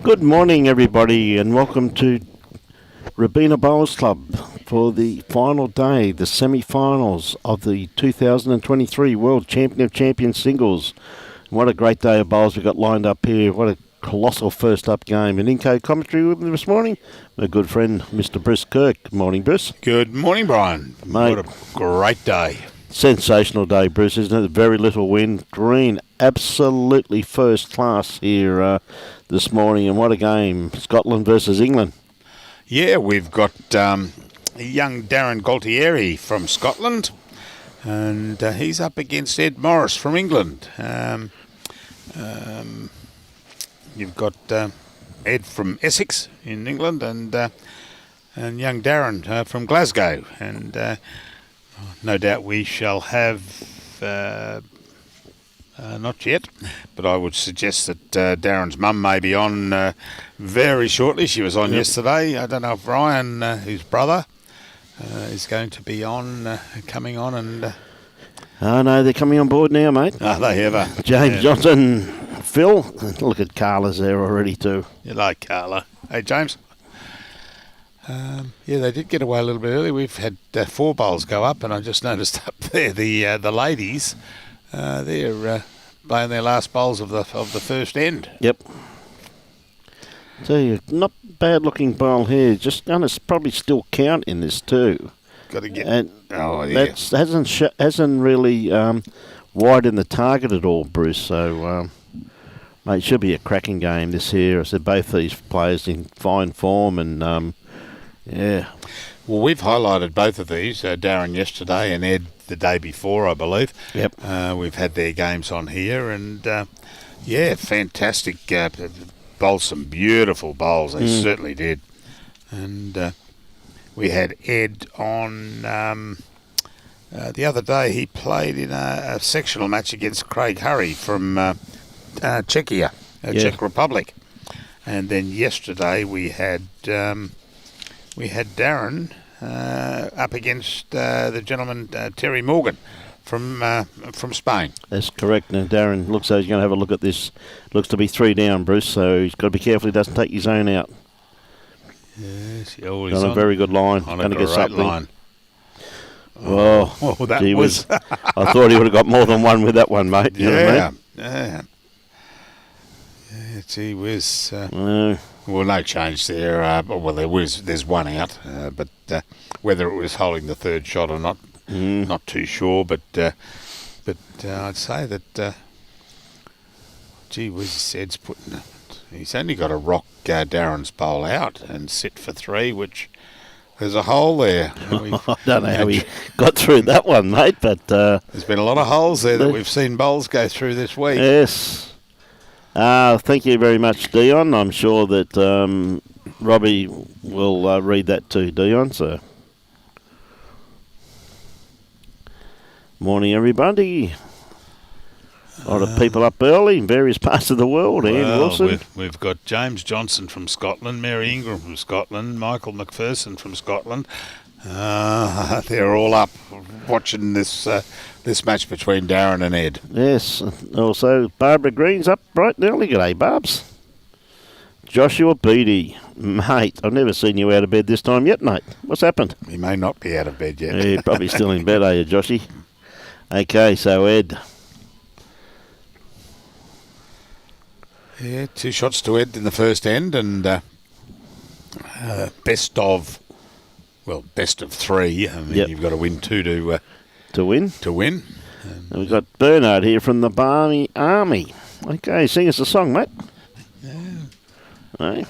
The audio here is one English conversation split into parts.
Good morning, everybody, and welcome to Robina Bowls Club for the final day, the semi-finals of the 2023 World Champion of Champions Singles. What a great day of bowls we've got lined up here. What a colossal first-up game. And in co-commentary with me this morning, my good friend, Mr. Bruce Kirk. Good morning, Bruce. Good morning, Brian. Mate, what a great day. Sensational day, Bruce, isn't it? Very little wind. Green, absolutely first class here this morning. And what a game. Scotland versus England. Yeah, we've got young Darren Gualtieri from Scotland, and he's up against Ed Morris from England. You've got Ed from Essex in England, and young Darren from Glasgow. And no doubt we shall have, not yet, but I would suggest that Darren's mum may be on very shortly. She was on yesterday. I don't know if Ryan, his brother, is going to be on, coming on. And oh, no, they're coming on board now, mate. Are they ever? James Johnson, Phil. Look at Carla's there already too. You like Carla. Hey, James. Yeah, they did get away a little bit early. We've had 4 bowls go up, and I just noticed up there the ladies, they're playing their last bowls of the first end. Yep. So not bad looking bowl here. Just going to probably still count in this too. Got to get. And yeah. That hasn't really widened the target at all, Bruce. So. Mate, it should be a cracking game this here. I said both these players in fine form, and yeah. Well, we've highlighted both of these, Darren yesterday and Ed the day before, I believe. Yep. We've had their games on here, and yeah, fantastic bowls, some beautiful bowls. They certainly did. And we had Ed on the other day. He played in a sectional match against Craig Hurry from Czechia, Czech Republic. And then yesterday we had Darren up against the gentleman Terry Morgan from Spain. That's correct. Now Darren looks like he's going to have a look at this. Looks to be 3 down, Bruce. So he's got to be careful he doesn't take his own out. Yes, he's on a very good line. On going a to get great something. line. Oh, that gee was. I thought he would have got more than one with that one, mate. You know what I mean? Yeah. Gee whiz. Well, no change there. Well, there's one out, but whether it was holding the third shot or not, not too sure. But I'd say that, gee whiz, Ed's putting. He's only got to rock Darren's bowl out and sit for 3, which there's a hole there. I don't know how he got through that one, mate, but there's been a lot of holes there that we've seen bowls go through this week. Yes. Thank you very much, Dion. I'm sure that Robbie will read that too, Dion. So, morning, everybody. A lot of people up early in various parts of the world. Ian Wilson. We've got James Johnson from Scotland, Mary Ingram from Scotland, Michael McPherson from Scotland. They're all up watching this match between Darren and Ed. Yes. Also, Barbara Green's up bright and early. G'day, Barbs. Joshua Beattie. Mate, I've never seen you out of bed this time yet, mate. What's happened? He may not be out of bed yet. Yeah, you're probably still in bed, are you, Joshy? Okay, so Ed. Yeah, 2 shots to Ed in the first end, and best of 3. I mean, you've got to win 2 to win. And we've got Bernard here from the Barmy Army. Okay, sing us a song, mate. Yeah. Hey.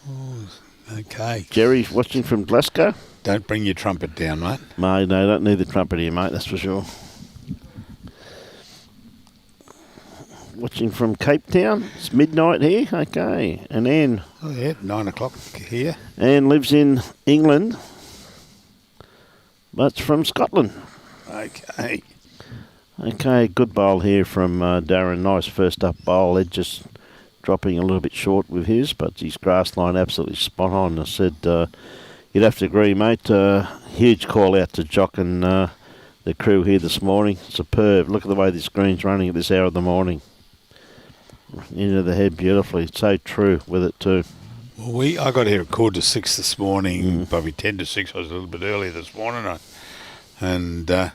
Oh, okay. Jerry watching from Glasgow. Don't bring your trumpet down, mate. No, don't need the trumpet here, mate, that's for sure. Watching from Cape Town. It's midnight here. Okay. And Anne. Oh, yeah, 9 o'clock here. Anne lives in England, but from Scotland. Okay. Okay, good bowl here from Darren. Nice first up bowl. Ed just dropping a little bit short with his, but his grass line absolutely spot on. I said you'd have to agree, mate. Huge call out to Jock and the crew here this morning. Superb. Look at the way this green's running at this hour of the morning. into the head beautifully. So true with it too. Well, I got here at 5:45 this morning, probably 10 to 6. I was a little bit early this morning. And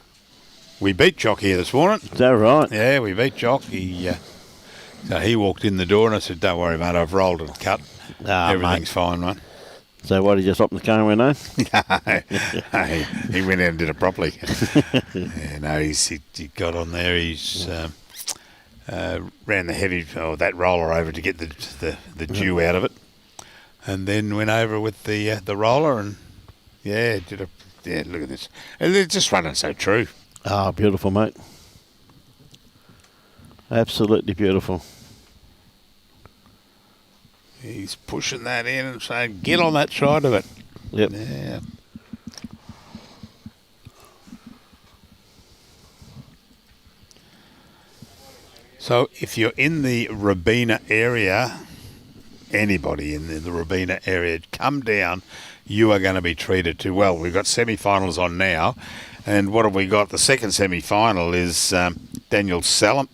we beat Jock here this morning. Is that right? Yeah, we beat Jock. So he walked in the door and I said, "Don't worry, mate, I've rolled and cut. Everything's fine, mate." So what, he just hopped in the car and went home? He went out and did it properly. Yeah, no, he got on there. He's ran the that roller over to get the dew out of it, and then went over with the roller and look at this. And they're just running so true. Oh, beautiful, mate. Absolutely beautiful. He's pushing that in and saying, "Get on that side of it." Yep. Yeah. So if you're in the Robina area, anybody in the Robina area, come down. You are going to be treated to well. We've got semi-finals on now. And what have we got? The second semi-final is Daniel Salmon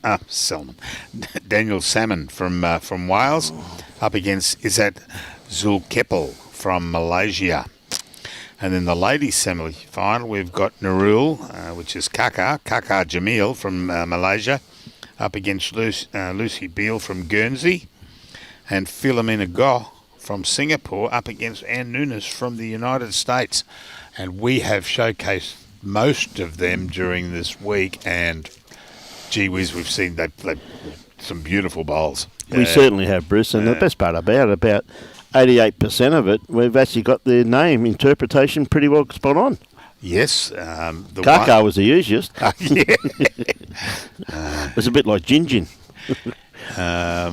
from Wales up against Izzat Zulkepel from Malaysia. And then the ladies' semi-final, we've got Nurul, which is Kaka Jamil from Malaysia, up against Lucy Beale from Guernsey, and Philomena Goh from Singapore up against Ann Nunes from the United States. And we have showcased most of them during this week, and gee whiz, we've seen they some beautiful bowls. We certainly have, Bruce, and the best part about 88% of it, we've actually got their name interpretation pretty well spot on. Yes. Kaka was the easiest. Yeah. It was a bit like Gin. I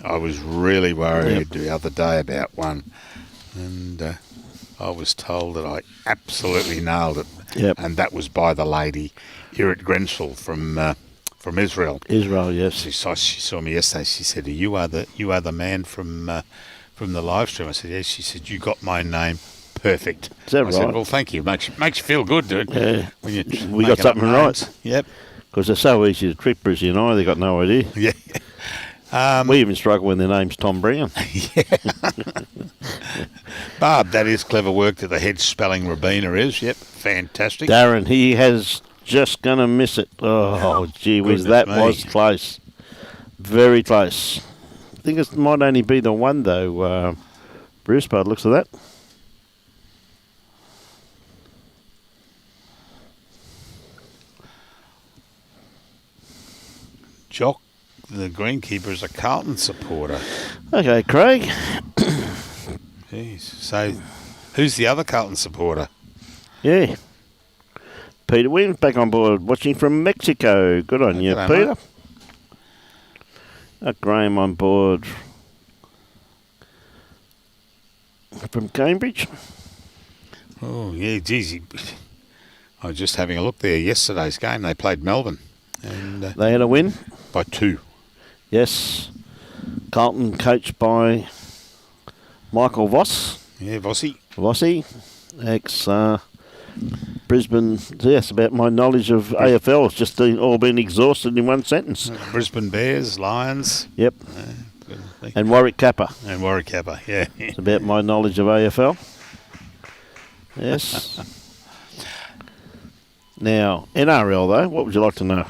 was really worried the other day about one, and I was told that I absolutely nailed it. Yep. And that was by the lady Irit Grensel from Israel. Israel, yes. She saw me yesterday. She said, "You are the man from the live stream." I said, "Yes." She said, "You got my name perfect." Is that I right? said, "Well, thank you. Makes you feel good, dude." Yeah. When We got something right. Yep. Because they're so easy to trick, Bruce and I. They got no idea. Yeah. We even struggle when their name's Tom Brown. Barb, that is clever work that the head spelling Robina is. Yep, fantastic. Darren, he has just going to miss it. Oh, gee whiz, that was close. Very close. I think it might only be the one, though, Bruce, by the looks of that. Jock, the greenkeeper, is a Carlton supporter. Okay, Craig. Jeez. So, who's the other Carlton supporter? Yeah. Peter Williams back on board, watching from Mexico. Good on you, G'day, Peter. Graham on board from Cambridge. Oh, yeah, geez. I was just having a look there. Yesterday's game, they played Melbourne. And They had a win. by 2. Yes. Carlton coached by Michael Voss. Yeah, Vossi. Brisbane. Yes, about my knowledge of AFL. It's just all been exhausted in one sentence. Brisbane Bears, Lions. Yep. Good. And Warwick Kappa. And Warwick Kappa, yeah. It's about my knowledge of AFL. Yes. Now, NRL, though, what would you like to know?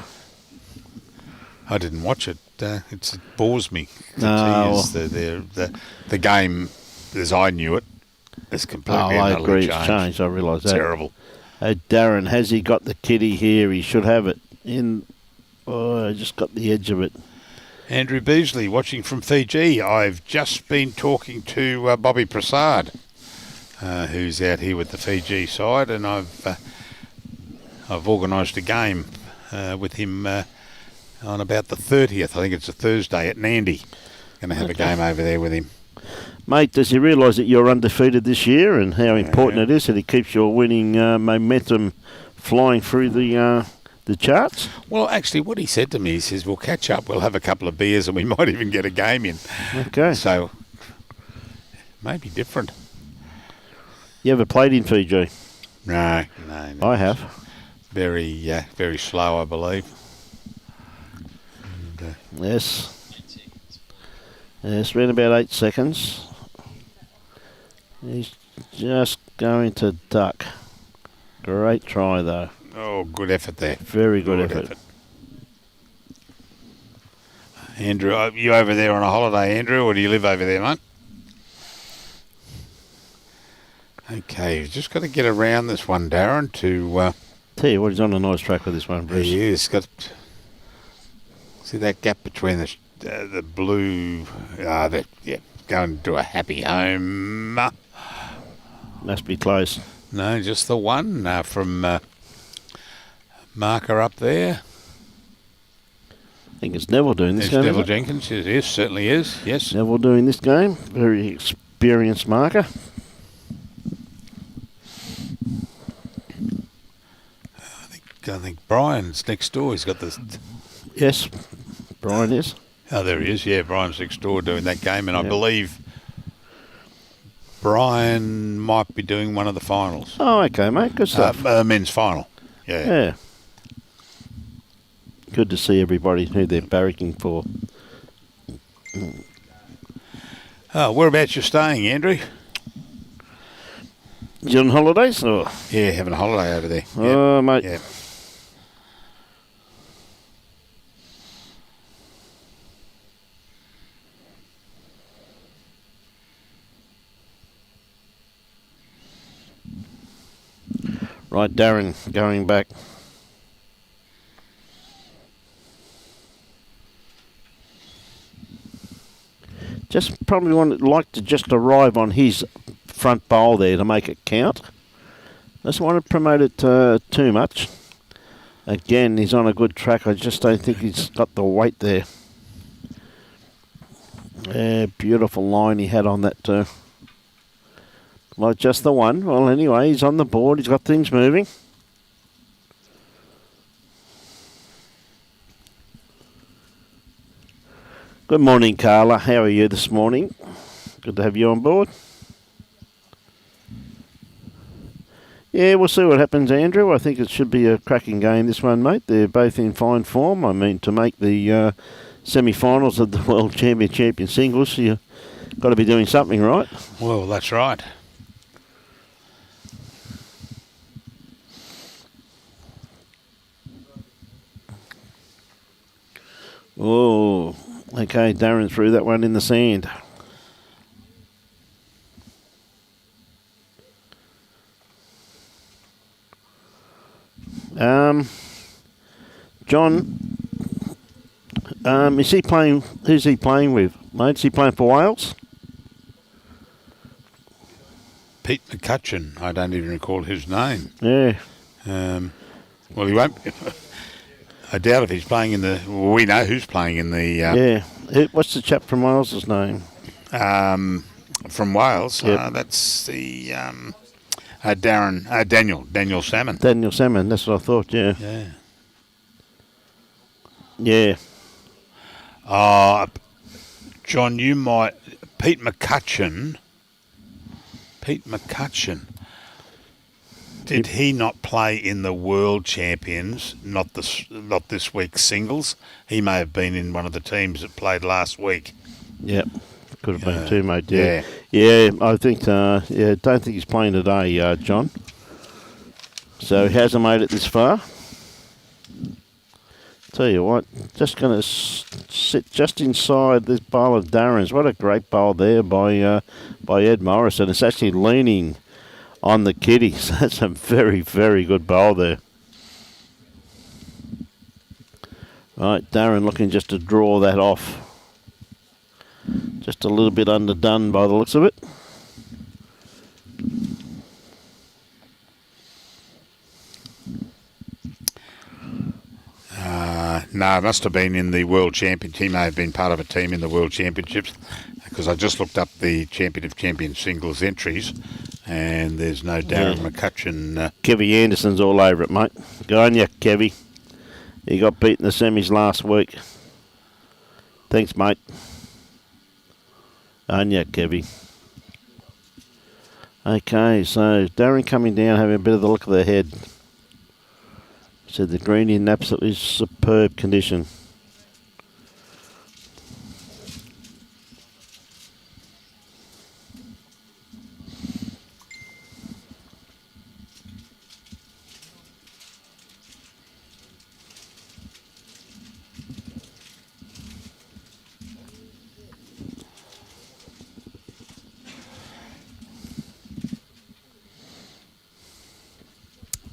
I didn't watch it. It bores me. No. The game, as I knew it, is completely I and agree, utterly it's changed. I realise that. Terrible. Darren, has he got the kitty here? He should have it. I just got the edge of it. Andrew Beasley, watching from Fiji. I've just been talking to Bobby Prasad, who's out here with the Fiji side, and I've organised a game with him on about the 30th. I think it's a Thursday at Nandi. Going to have a game over there with him. Mate, does he realise that you're undefeated this year and how important it is that he keeps your winning momentum flying through the charts? Well, actually, what he said to me, he says, "We'll catch up, we'll have a couple of beers and we might even get a game in." Okay. So, maybe different. You ever played in Fiji? No. I have. Very slow, I believe. And, Yes. Yes, around about 8 seconds. He's just going to duck. Great try, though. Oh, good effort there. Very good effort. Andrew, are you over there on a holiday, Andrew, or do you live over there, mate? Okay, you've just got to get around this one, Darren, to... Tell you what, he's on a nice track with this one, Bruce. He is. See that gap between the blue... going to a happy home. Must be close. No, just the one from marker up there. I think it's Neville doing this It's game. Neville Jenkins. It is, certainly is. Yes. Neville doing this game. Very experienced marker. I think Brian's next door. He's got this. Yes, Brian is. Oh, there he is. Yeah, Brian's next door doing that game, and I believe Brian might be doing one of the finals. Oh, okay, mate. Good stuff. Men's final. Yeah. Good to see everybody who they're barracking for. Oh, whereabouts you staying, Andrew? You on holidays? Or? Yeah, having a holiday over there. Oh, mate. Yeah. Right, Darren, going back. Just probably like to just arrive on his front bowl there to make it count. Doesn't want to promote it too much. Again, he's on a good track. I just don't think he's got the weight there. Yeah, beautiful line he had on that too. Like just the one. Well, anyway, he's on the board. He's got things moving. Good morning, Carla. How are you this morning? Good to have you on board. Yeah, we'll see what happens, Andrew. I think it should be a cracking game, this one, mate. They're both in fine form. I mean, to make the semi-finals of the World Champion Singles, you've got to be doing something right. Well, that's right. Oh, okay, Darren threw that one in the sand. John, is he playing? Who's he playing with, mate? Is he playing for Wales? Pete McCutcheon. I don't even recall his name. Yeah. Well, he won't. I doubt if he's playing in the... Well, we know who's playing in the... Yeah. What's the chap from Wales' name? From Wales. Yep. That's the... Daniel Salmon. Daniel Salmon, that's what I thought, yeah. Yeah. Yeah. John, you might... Pete McCutcheon. Did he not play in the World Champions, not this week's singles? He may have been in one of the teams that played last week. Yep. Could have been too, mate. Yeah. Yeah, I think, don't think he's playing today, John. So he hasn't made it this far. Tell you what, just going to sit just inside this bowl of Darren's. What a great bowl there by Ed Morrison. It's actually leaning on the kiddies. That's a very, very good bowl there. Right, Darren looking just to draw that off. Just a little bit underdone by the looks of it. No, it must have been in the World Championship. He may have been part of a team in the World Championships, because I just looked up the Champion of Champions singles entries, and there's no Darren McCutcheon. Kevy Anderson's all over it, mate. Go on you, Kevy. He got beat in the semis last week. Thanks, mate. On you, Kevy. Okay, so Darren coming down, having a bit of the look of the head. Said the green in absolutely superb condition.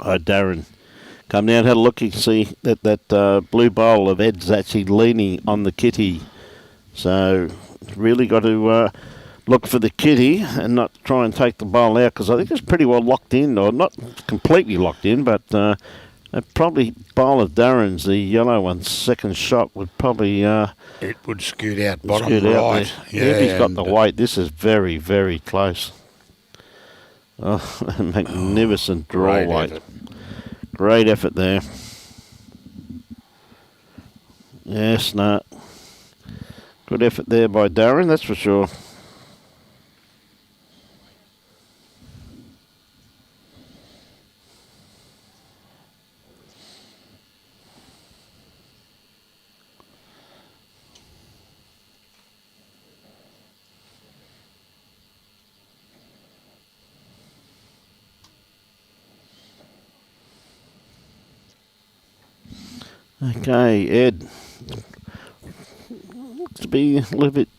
Darren come down, had a look. You can see that blue bowl of Ed's actually leaning on the kitty. So really got to look for the kitty and not try and take the bowl out, because I think it's pretty well locked in, or not completely locked in, but probably bowl of Darren's, the yellow one's second shot would probably... it would scoot out bottom scoot right. Out yeah, if he's got the weight, this is very, very close. Oh, magnificent draw weight. Effort. Great effort there. Yes, no. Good effort there by Darren, that's for sure. Okay, Ed. Looks to be a little bit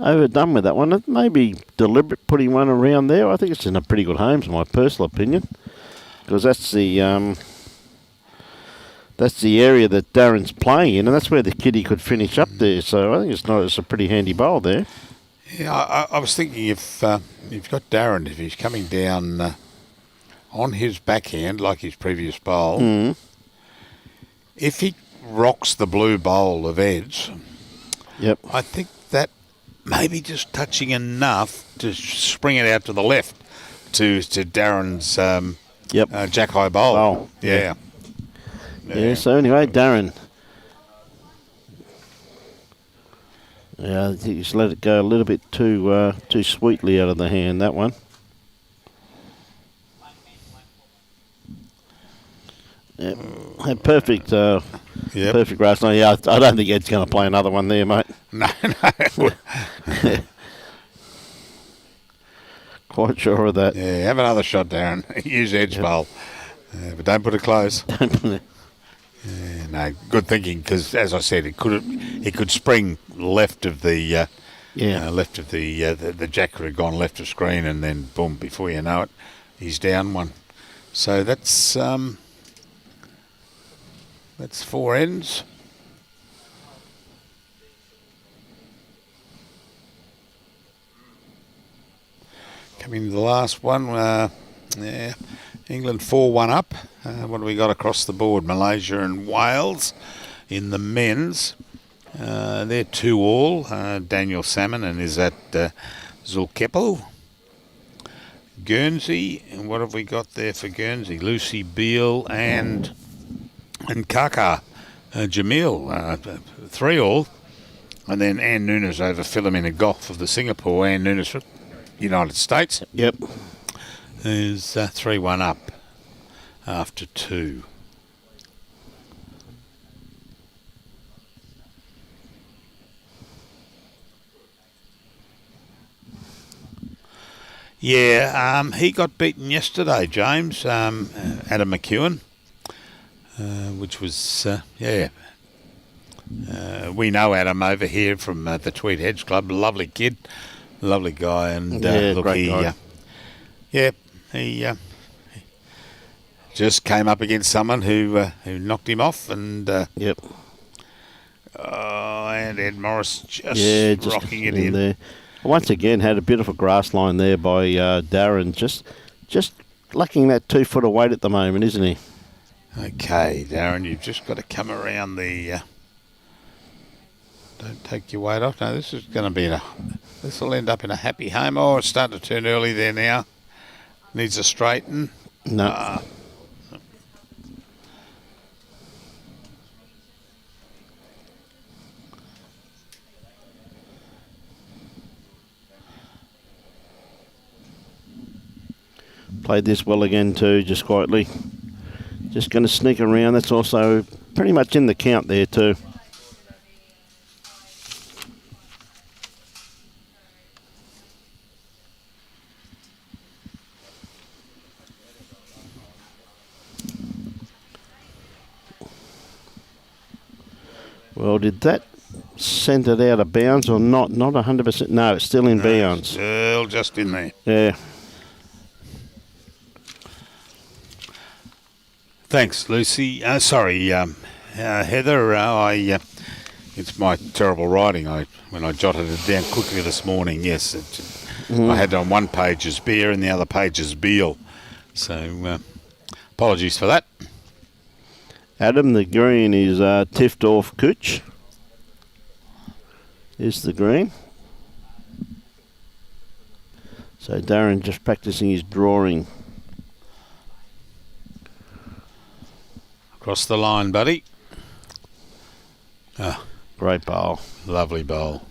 overdone with that one. Maybe deliberate putting one around there. I think it's in a pretty good home, in my personal opinion, because that's the area that Darren's playing in, and that's where the kitty could finish up there. So I think it's a pretty handy bowl there. Yeah, I was thinking if you've got Darren, if he's coming down on his backhand like his previous bowl. If he rocks the blue bowl of Ed's, yep, I think that maybe just touching enough to spring it out to the left to Darren's jack high bowl. Oh, yeah. So anyway, Darren. Yeah, I think you just let it go a little bit too sweetly out of the hand, that one. Yep. Perfect grass line. Yeah, I don't think Ed's going to play another one there, mate. No. Quite sure of that. Yeah, have another shot, Darren. Use Ed's bowl, but don't put it close. No, good thinking, because as I said, it could spring left of the the jack could have gone left of screen, and then boom, before you know it, he's down one. So that's 4 ends. Coming to the last one, England 4-1 up. What do we got across the board? Malaysia and Wales in the men's. They're 2-all. Daniel Salmon and is that Zulkeppel. Guernsey, and what have we got there for Guernsey? Lucy Beale and Kaka Jamil, 3-all. And then Ann Nunes over Philomena Goff of the Singapore. Ann Nunes from United States. Yep. Is 3-1 up after 2. Yeah, he got beaten yesterday, James, Adam McEwen, which was, we know Adam over here from the Tweed Hedge Club. Lovely kid, lovely guy, and look, great guy. He just came up against someone who knocked him off, and yep. And Ed Morris just rocking it in there. Once again, had a beautiful grass line there by Darren. Just lacking that 2 foot of weight at the moment, isn't he? Okay, Darren, you've just got to come around the. Don't take your weight off. No, this is going to be this will end up in a happy home. Oh, it's starting to turn early there now. Needs a straighten. No. Played this well again too, just quietly. Just going to sneak around. That's also pretty much in the count there too. Well, did that send it out of bounds or not? Not 100%. No, it's still in bounds. Still just in there. Yeah. Thanks, Lucy. Heather. It's my terrible writing. When I jotted it down quickly this morning, yes, I had on one page as beer and the other page as Beal. So apologies for that. Adam, the green is Tiftdorf Cooch. Is the green. So Darren just practicing his drawing. Across the line, buddy. Great bowl. Lovely bowl.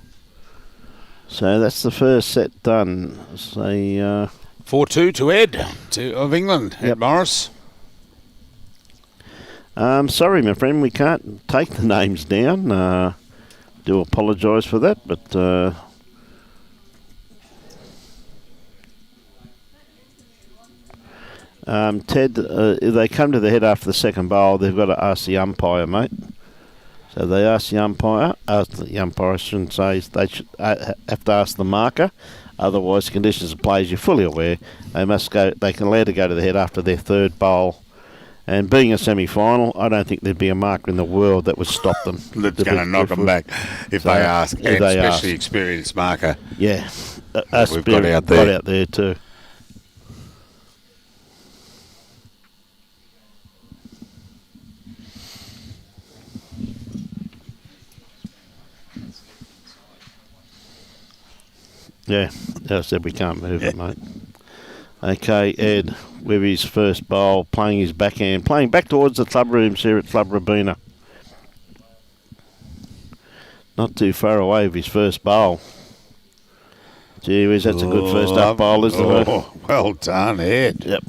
So that's the first set done. So 4-2 to Ed of England. Ed Morris. Sorry, my friend, we can't take the names down. Do apologise for that, but Ted, if they come to the head after the second bowl, they've got to ask the umpire, mate. So they ask the umpire. I shouldn't say, they should have to ask the marker. Otherwise, conditions of play, as you're fully aware, they must go. They can allow to go to the head after their third bowl. And being a semi-final, I don't think there'd be a marker in the world that would stop them. That's going to knock them back if they ask, and especially experienced marker. Yeah, we've got out there. Got out there too. Yeah, as I said, we can't move it, mate. Okay, Ed, with his first bowl, playing his backhand, playing back towards the club rooms here at Club Robina. Not too far away with his first bowl. Gee whiz, that's a good first up bowl, isn't it? Oh, well done, Ed. Yep.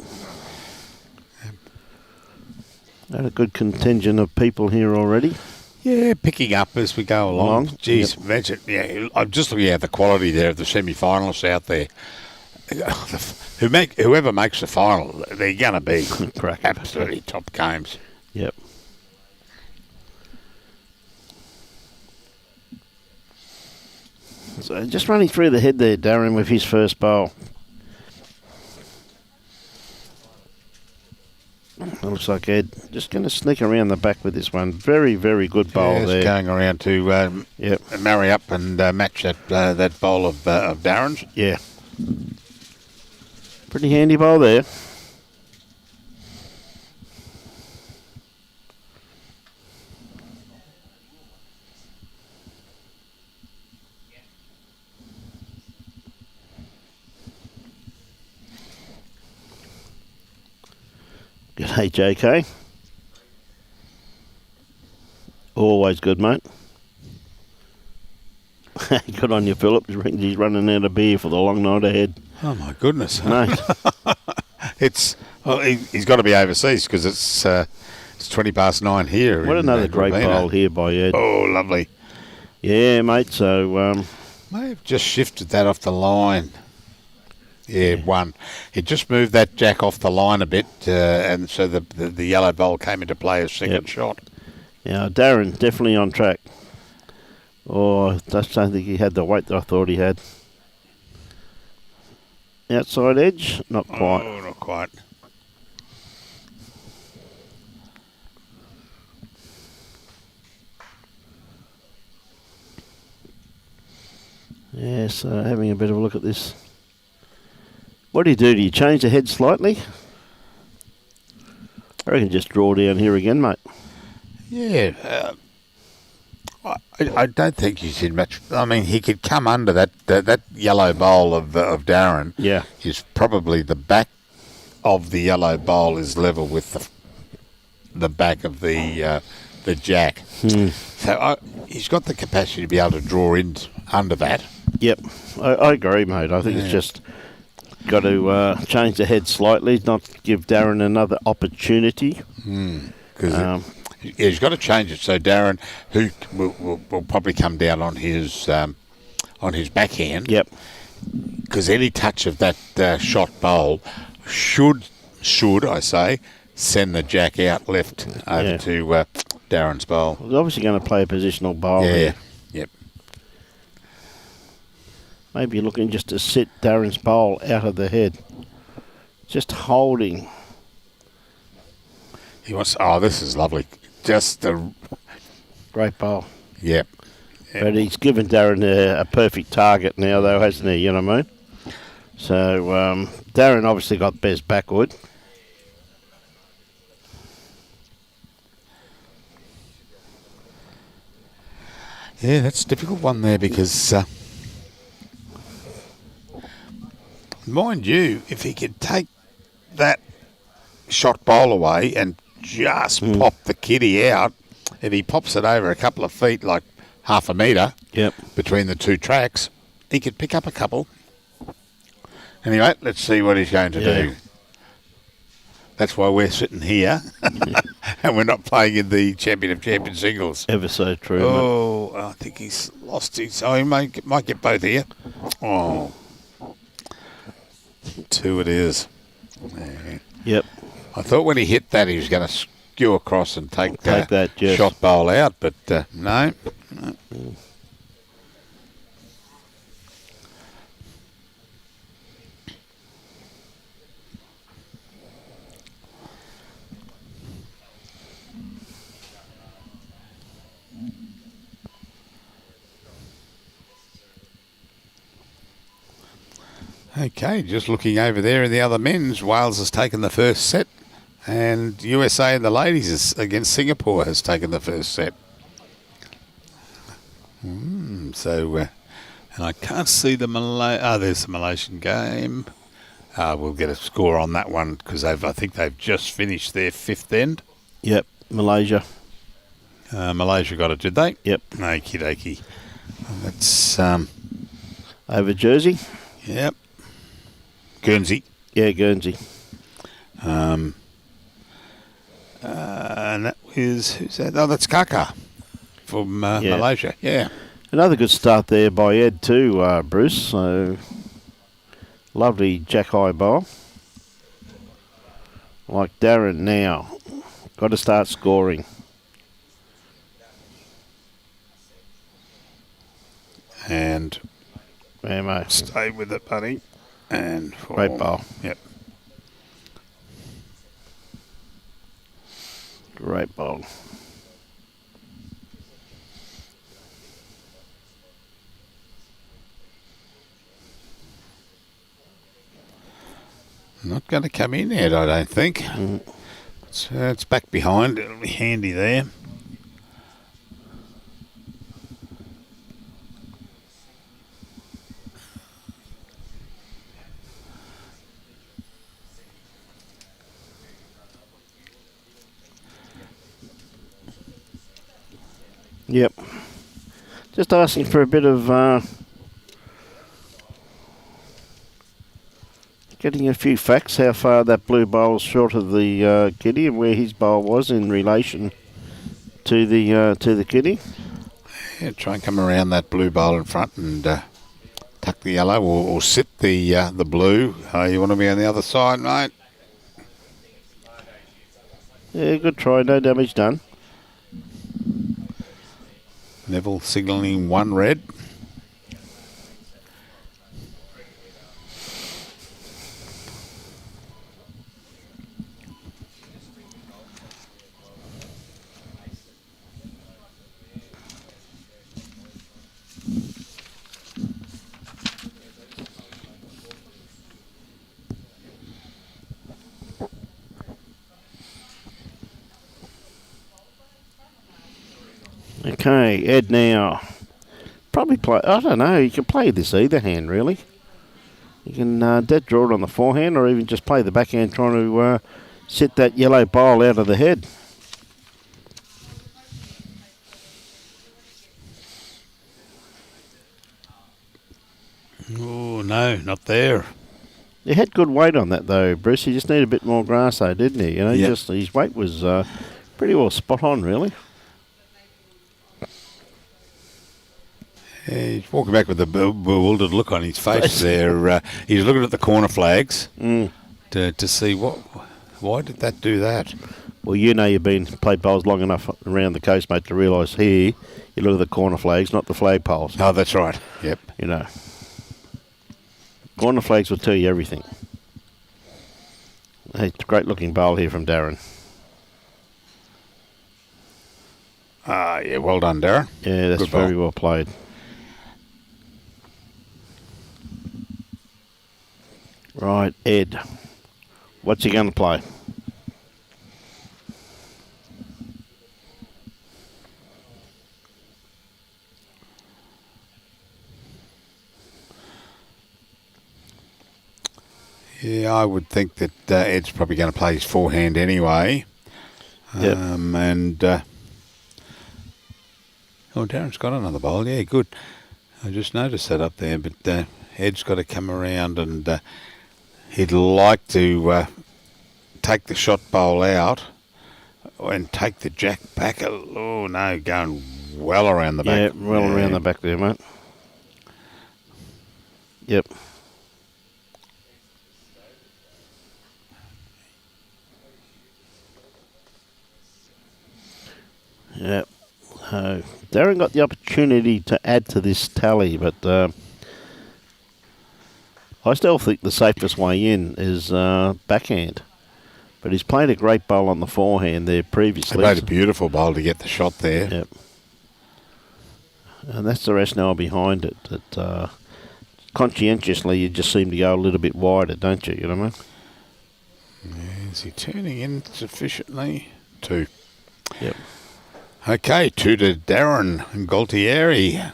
Had a good contingent of people here already. Yeah, picking up as we go along. Geez, imagine. Yeah, I'm just looking at the quality there of the semi-finalists out there. Whoever makes the final, they're going to be absolutely top games. Yep. So just running through the head there, Darren, with his first bowl. It looks like Ed just going to sneak around the back with this one. Very, very good bowl there. Going around to marry up and match that bowl of Darren's. Yeah. Pretty handy bowl there. G'day, JK. Always good, mate. Good on you, Philip. He's running out of beer for the long night ahead. Oh, my goodness. Mate. He's got to be overseas because it's 9:20 here. What another great bowl here by Ed. Oh, lovely. Yeah, mate. So may have just shifted that off the line. Yeah, one. He just moved that jack off the line a bit, and so the yellow bowl came into play as second shot. Yeah, Darren definitely on track. Oh, I just don't think he had the weight that I thought he had. Outside edge, not quite. Oh, not quite. Yeah, so having a bit of a look at this. What do you do? Do you change the head slightly? I reckon just draw down here again, mate. Yeah. I don't think he's in much. I mean, he could come under that yellow bowl of Darren. Yeah. Is probably the back of the yellow bowl is level with the back of the jack. So he's got the capacity to be able to draw in under that. Yep, I agree, mate. I think it's just got to change the head slightly, not give Darren another opportunity. Because he's got to change it so Darren, who will probably come down on his backhand. Yep. Because any touch of that shot bowl should I say send the jack out left over to Darren's bowl. He's obviously going to play a positional bowl here. Yep. Maybe looking just to sit Darren's bowl out of the head. Just holding. He wants. Oh, this is lovely. Just a Great bowl. yep. But he's given Darren a perfect target now, though, hasn't he? You know what I mean? So Darren obviously got best backward. Yeah, that's a difficult one there because, mind you, if he could take that shot bowl away and just pop the kitty out, if he pops it over a couple of feet, like half a metre between the two tracks, he could pick up a couple. Anyway, let's see what he's going to do. That's why we're sitting here and we're not playing in the Champion of Champions singles. Ever so true. Oh, I think he's lost his... Oh, he might get both here. Oh. 2 it is. Yeah. Yep. I thought when he hit that he was going to skew across and take that, yes. shot bowl out, but no. Okay, just looking over there in the other men's, Wales has taken the first set, and USA in the ladies against Singapore has taken the first set. So, and I can't see the there's the Malaysian game. We'll get a score on that one because I think they've just finished their 5th end. Yep, Malaysia. Malaysia got it, did they? Yep. Okie dokie. That's Over Jersey. Yep. Guernsey. Yeah, Guernsey. And that is, who's that? Oh, that's Kaka from Malaysia. Yeah. Another good start there by Ed too, Bruce. So lovely jack-high bowl. Like Darren now. Got to start scoring. And Ammo. stay with it, buddy. And Great bowl. Yep. Great bowl. Not going to come in yet, I don't think. It's back behind. It'll be handy there. Yep. Just asking for a bit of getting a few facts how far that blue bowl's short of the kitty and where his bowl was in relation to the kitty. Yeah, try and come around that blue bowl in front and tuck the yellow or sit the blue. You want to be on the other side, mate? Yeah, good try. No damage done. Neville signalling 1 red. Okay, Ed now. Probably play, I don't know, you can play this either hand really. You can dead draw it on the forehand or even just play the backhand trying to sit that yellow bowl out of the head. Oh, no, not there. He had good weight on that though, Bruce. He just needed a bit more grass though, didn't he? You know, Yep. just his weight was pretty well spot on really. Yeah, he's walking back with a bewildered look on his face there. He's looking at the corner flags to see why did that do that? Well, you know you've played bowls long enough around the coast, mate, to realise here you look at the corner flags, not the flag poles. Oh, that's right. Yep. You know. Corner flags will tell you everything. Hey, it's a great looking bowl here from Darren. Yeah, well done, Darren. Yeah, that's Good ball. very well played. Right, Ed. What's he going to play? Yeah, I would think that Ed's probably going to play his forehand anyway. Yep. Darren's got another bowl. Yeah, good. I just noticed that up there, but Ed's got to come around and he'd like to take the shot bowl out and take the jack back. Oh, no, going well around the back. Yeah, well around the back there, mate. Yep. Yep. Darren got the opportunity to add to this tally, but I still think the safest way in is backhand. But he's played a great bowl on the forehand there previously. He played a beautiful bowl to get the shot there. Yep. And that's the rationale behind it. That conscientiously, you just seem to go a little bit wider, don't you? You know what I mean? Yeah, is he turning in sufficiently? 2. Yep. Okay, 2 to Darren Gualtieri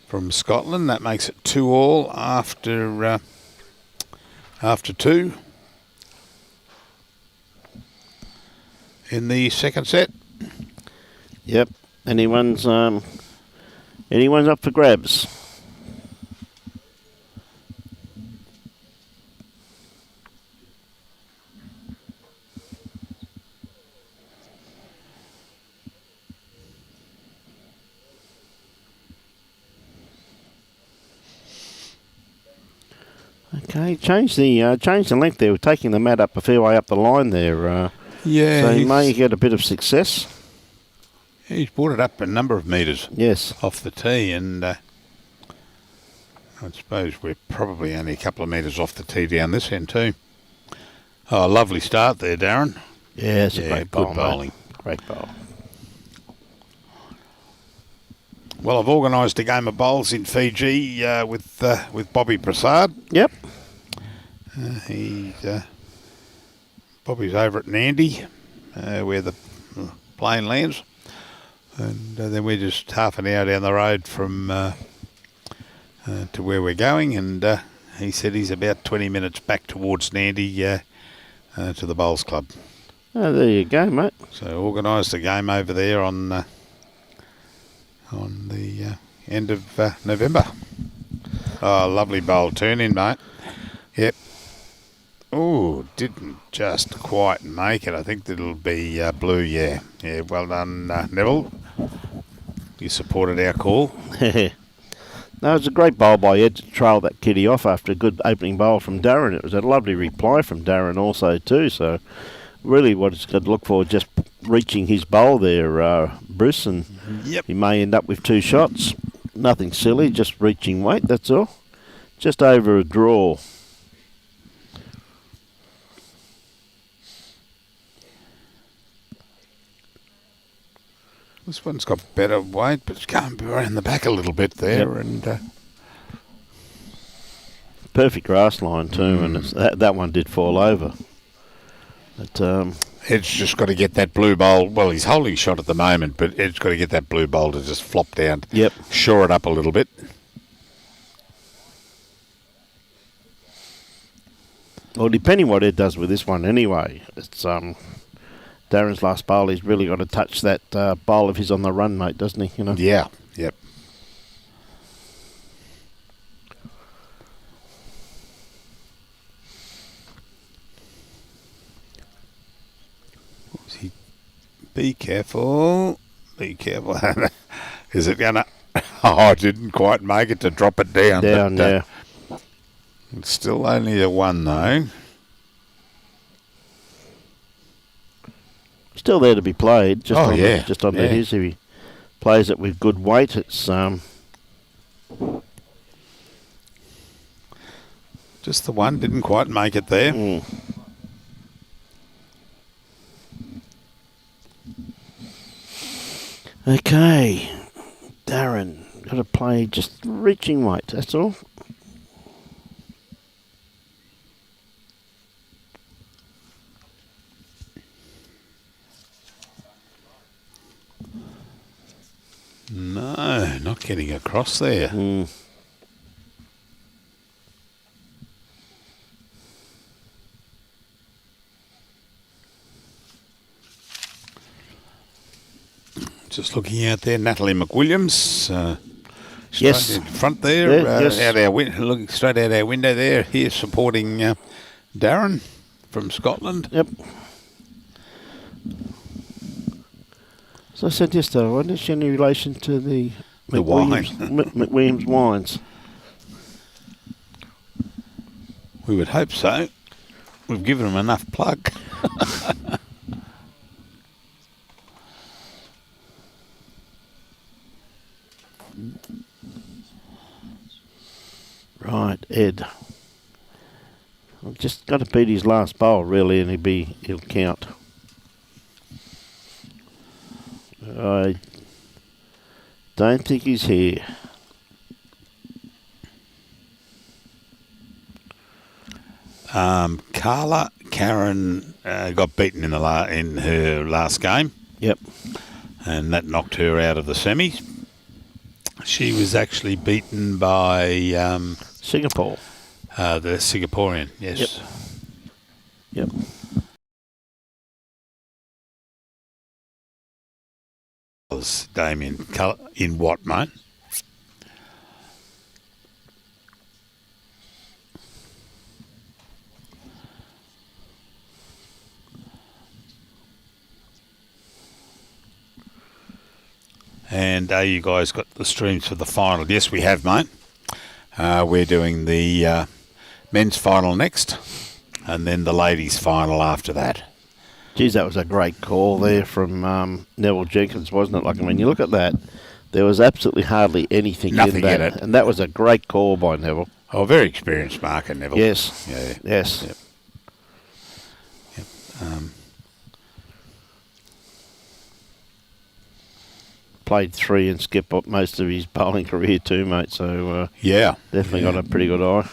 from Scotland. That makes it 2-all after 2 in the second set. Yep. Anyone's up for grabs? Okay, change the length there. We're taking the mat up a fair way up the line there. Yeah, so he may get a bit of success. He's brought it up a number of metres. Yes. Off the tee, and I suppose we're probably only a couple of metres off the tee down this end too. Oh, lovely start there, Darren. Yeah, it's a great bowl, good bowling. Mate. Great bowl. Well, I've organised a game of bowls in Fiji with Bobby Prasad. Yep. Bobby's over at Nandi, where the plane lands, and then we're just half an hour down the road from to where we're going. And he said he's about 20 minutes back towards Nandi to the bowls club. Oh, there you go, mate. So organised a game over there on the end of November. Oh, lovely bowl turn in, mate. Yep. Oh, didn't just quite make it. I think it'll be blue, yeah. Yeah, well done, Neville. You supported our call. No, it was a great bowl by Ed to trail that kitty off after a good opening bowl from Darren. It was a lovely reply from Darren also too, so really what it's got to look for just reaching his bowl there, Bruce, and Yep. he may end up with 2 shots. Nothing silly, just reaching weight, that's all. Just over a draw. This one's got better weight, but it's going around the back a little bit there. Yep. And Perfect grass line too, and that one did fall over. But Ed's just got to get that blue bowl. Well, he's holding shot at the moment, but Ed's got to get that blue bowl to just flop down. Yep. Shore it up a little bit. well, depending what Ed does with this one anyway, it's Darren's last bowl. He's really got to touch that bowl of his on the run, mate, doesn't he? You know. Yeah. Yep. Be careful. Be careful. Is it going to... Oh, I didn't quite make it to drop it down. Down, but, yeah. It's still only a 1, though. Still there to be played. Just on yeah. just on his. If he plays it with good weight, it's Just the 1. Didn't quite make it there. Okay, Darren, got to play just reaching weight, that's all. No, not getting across there. Just looking out there, Natalie McWilliams. Yes. Straight in front there, yes. looking straight out our window there, here supporting Darren from Scotland. Yep. So I said yesterday, what is any relation to the McWilliams wines? We would hope so. We've given them enough plug. Right, Ed. I've just got to beat his last bowl, really, and he'll count. I don't think he's here. Karen got beaten in her last game. Yep. And that knocked her out of the semis. She was actually beaten by Singapore. the Singaporean, yes. Yep. Was Damien in what, mate? And you guys got the streams for the final? Yes, we have, mate. We're doing the men's final next, and then the ladies' final after that. Geez, that was a great call there from Neville Jenkins, wasn't it? Like, I mean, you look at that, there was absolutely hardly anything Nothing in that. in it. And that was a great call by Neville. Oh, very experienced marker, Neville. Yes. Yeah. Yes. Yep. Played three and skipped up most of his bowling career too, mate. So Yeah. definitely got a pretty good eye.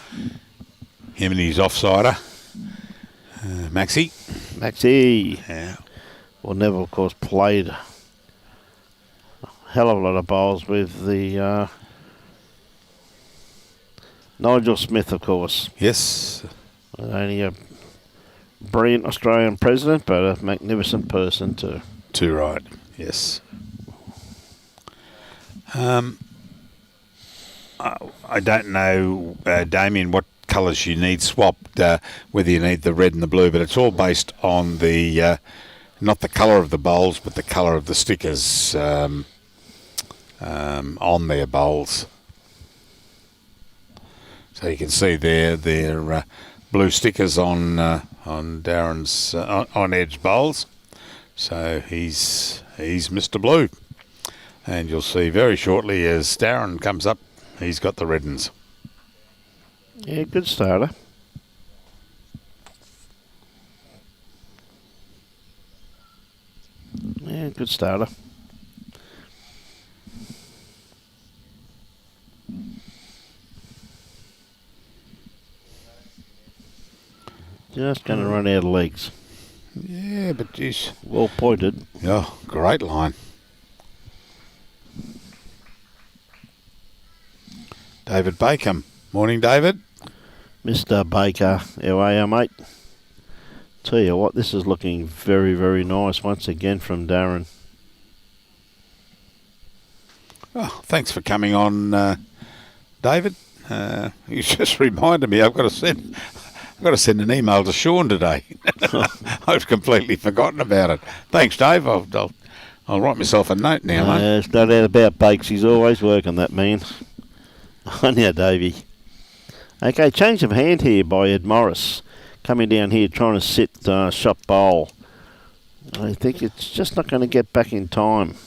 Him and his offsider, Maxie. Maxie. Yeah. Well, Neville, of course, played a hell of a lot of bowls with the Nigel Smith, of course. Yes. Only a brilliant Australian president, but a magnificent person too. Too right. Yes. I don't know, Damien, what colours you need swapped, whether you need the red and the blue, but it's all based on the not the colour of the bowls, but the colour of the stickers on their bowls. So you can see there their blue stickers on Darren's on Ed's bowls. So he's Mr. Blue. And you'll see very shortly as Darren comes up, he's got the red uns. Yeah, good starter. Yeah, good starter. Just going to run out of legs. Yeah, but geez. Well pointed. Yeah, great line. David Bacon. Morning, David. Mr. Baker, how are you, mate? Tell you what, this is looking very, very nice once again from Darren. Oh, thanks for coming on, David. You just reminded me I've got to send an email to Sean today. I've completely forgotten about it. Thanks, Dave. I'll write myself a note now, mate. There's no doubt about Bakes. He's always working, that man. On you, Davey. Okay, change of hand here by Ed Morris. Coming down here trying to sit shot bowl. I think it's just not going to get back in time.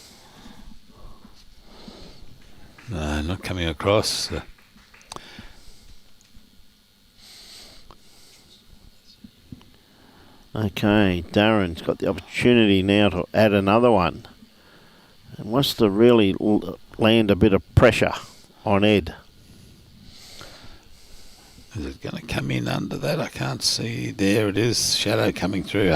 No, not coming across. Okay, Darren's got the opportunity now to add another one. It wants to really land a bit of pressure on Ed. Is it going to come in under that? I can't see. There it is. Shadow coming through.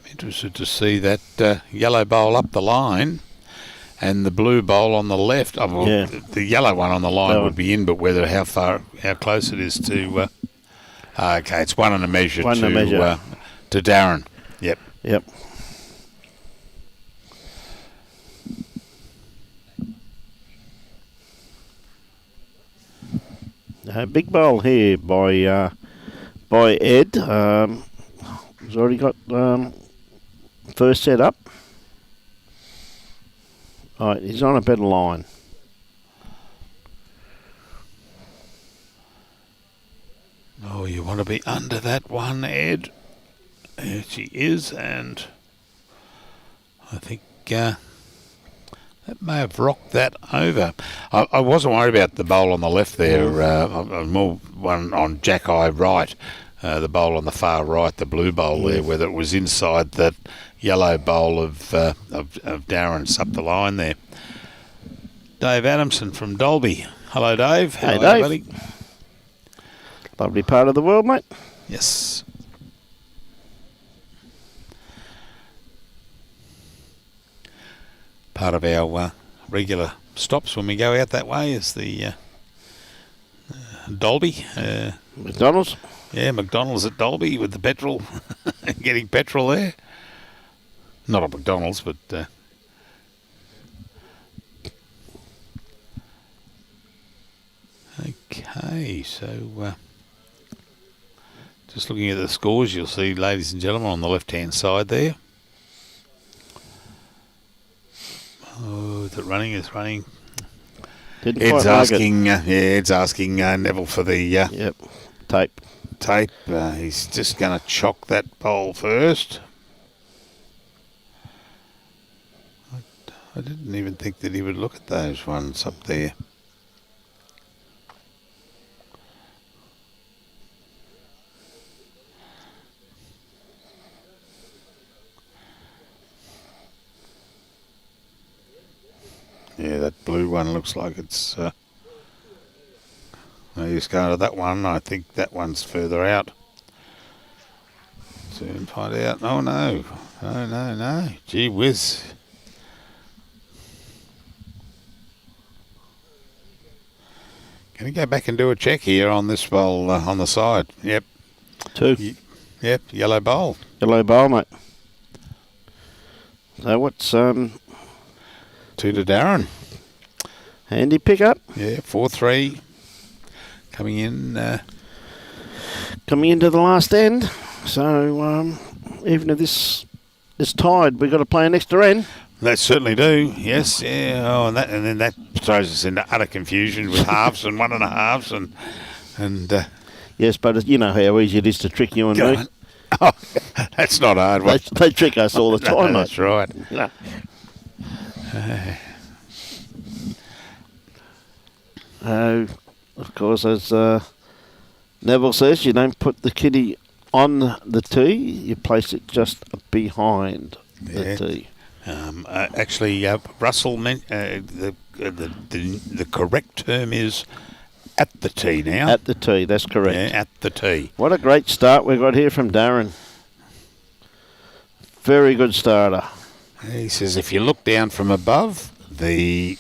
Interested to see that yellow bowl up the line and the blue bowl on the left. Oh, well, Yeah. the yellow one on the line would be in, but whether how close it is to... okay, it's one and a measure to Darren. Yep. Yep. Big bowl here by Ed. He's already got first set up. All right, he's on a better line. Oh, you want to be under that one, Ed. There she is, and I think that may have rocked that over. I wasn't worried about the bowl on the left there. More one on Jack Eye right. The bowl on the far right, the blue bowl there, whether it was inside that yellow bowl of Darren's up the line there. Dave Adamson from Dolby. Hello, Dave. Hey, Hello, Dave. buddy. Lovely part of the world, mate. Yes. Part of our regular stops when we go out that way is the Dolby. McDonald's. Yeah, McDonald's at Dolby with the petrol, getting petrol there. Not at McDonald's, but... okay, so... just looking at the scores, you'll see, ladies and gentlemen, on the left-hand side there. Oh, is it running? It's running. Ed's asking, Ed's asking Neville for the... yep, tape. He's just going to chock that bowl first. I didn't even think that he would look at those ones up there. Yeah, that blue one looks like it's... he's going to that one. I think that one's further out. Soon find out. Oh, no. No. Gee whiz. Can you go back and do a check here on this bowl on the side? Yep. 2. Yep, yellow bowl. Yellow bowl, mate. So what's 2 to Darren. handy pickup? Yeah, 4-3. Coming in. Coming into the last end. So even if this is tied, we've got to play an extra end. They certainly do. Yes, yeah. Oh, and then that throws us into utter confusion with halves and 1.5s and. Yes, but you know how easy it is to trick you and me. Oh, that's not hard. They trick us all the time, No, mate. that's right. No. Of course, as Neville says, you don't put the kitty on the tee, you place it just behind the tee. Actually, Russell meant the correct term is at the tee now. At the tee, that's correct. Yeah, at the tee. What a great start we've got here from Darren. Very good starter. He says if you look down from above, the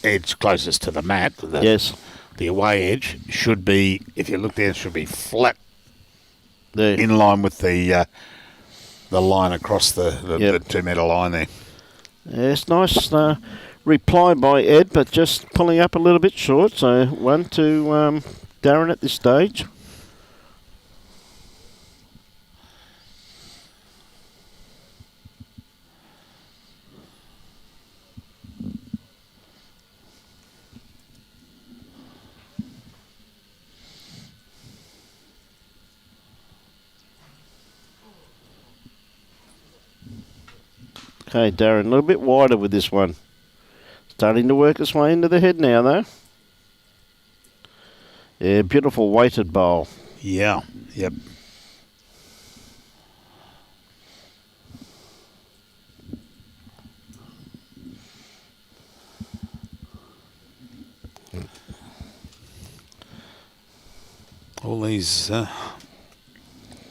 edge closest to the mat, Yes. the away edge should be, if you look down, should be flat There. in line with the line across the Yep. 2 metre line there. Yes, nice reply by Ed, but just pulling up a little bit short. So 1 to Darren at this stage. Okay, Darren, a little bit wider with this one. Starting to work its way into the head now, though. Yeah, beautiful weighted bowl. Yeah, yep. All these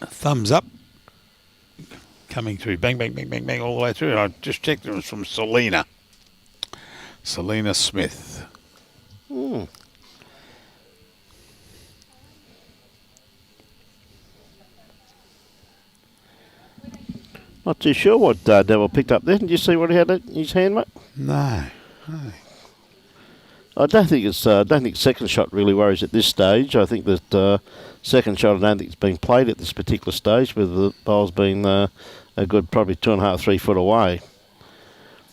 thumbs up coming through. Bang, bang, bang, bang, bang, all the way through. And I just checked it was from Selena. Selena Smith. Not too sure what Devil picked up there. Did you see what he had in his hand, mate? No. I don't think second shot really worries at this stage. I think that second shot, I don't think it's been played at this particular stage, with the bowl's been a good probably 2.5, 3 foot away,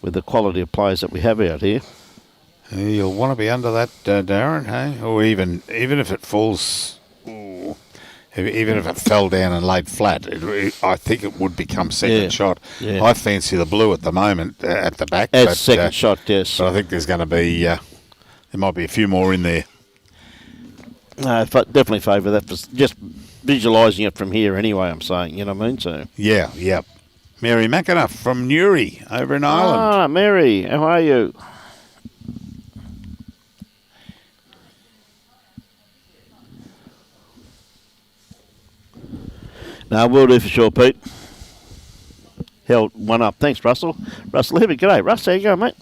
with the quality of players that we have out here. You'll want to be under that, Darren, hey? Or even if it falls, even if it fell down and laid flat, I think it would become second shot. Yeah. I fancy the blue at the moment at the back. As second shot, yes. But I think there's going to be, there might be a few more in there. No, definitely favour that. Just visualising it from here anyway, I'm saying, you know what I mean? So. Yeah, yep. Mary McAnuff from Newry over in Ireland. Ah, Mary, how are you? No, we'll do for sure, Pete. Held one up. Thanks, Russell. Russell, here we go. Russ, how you going, mate?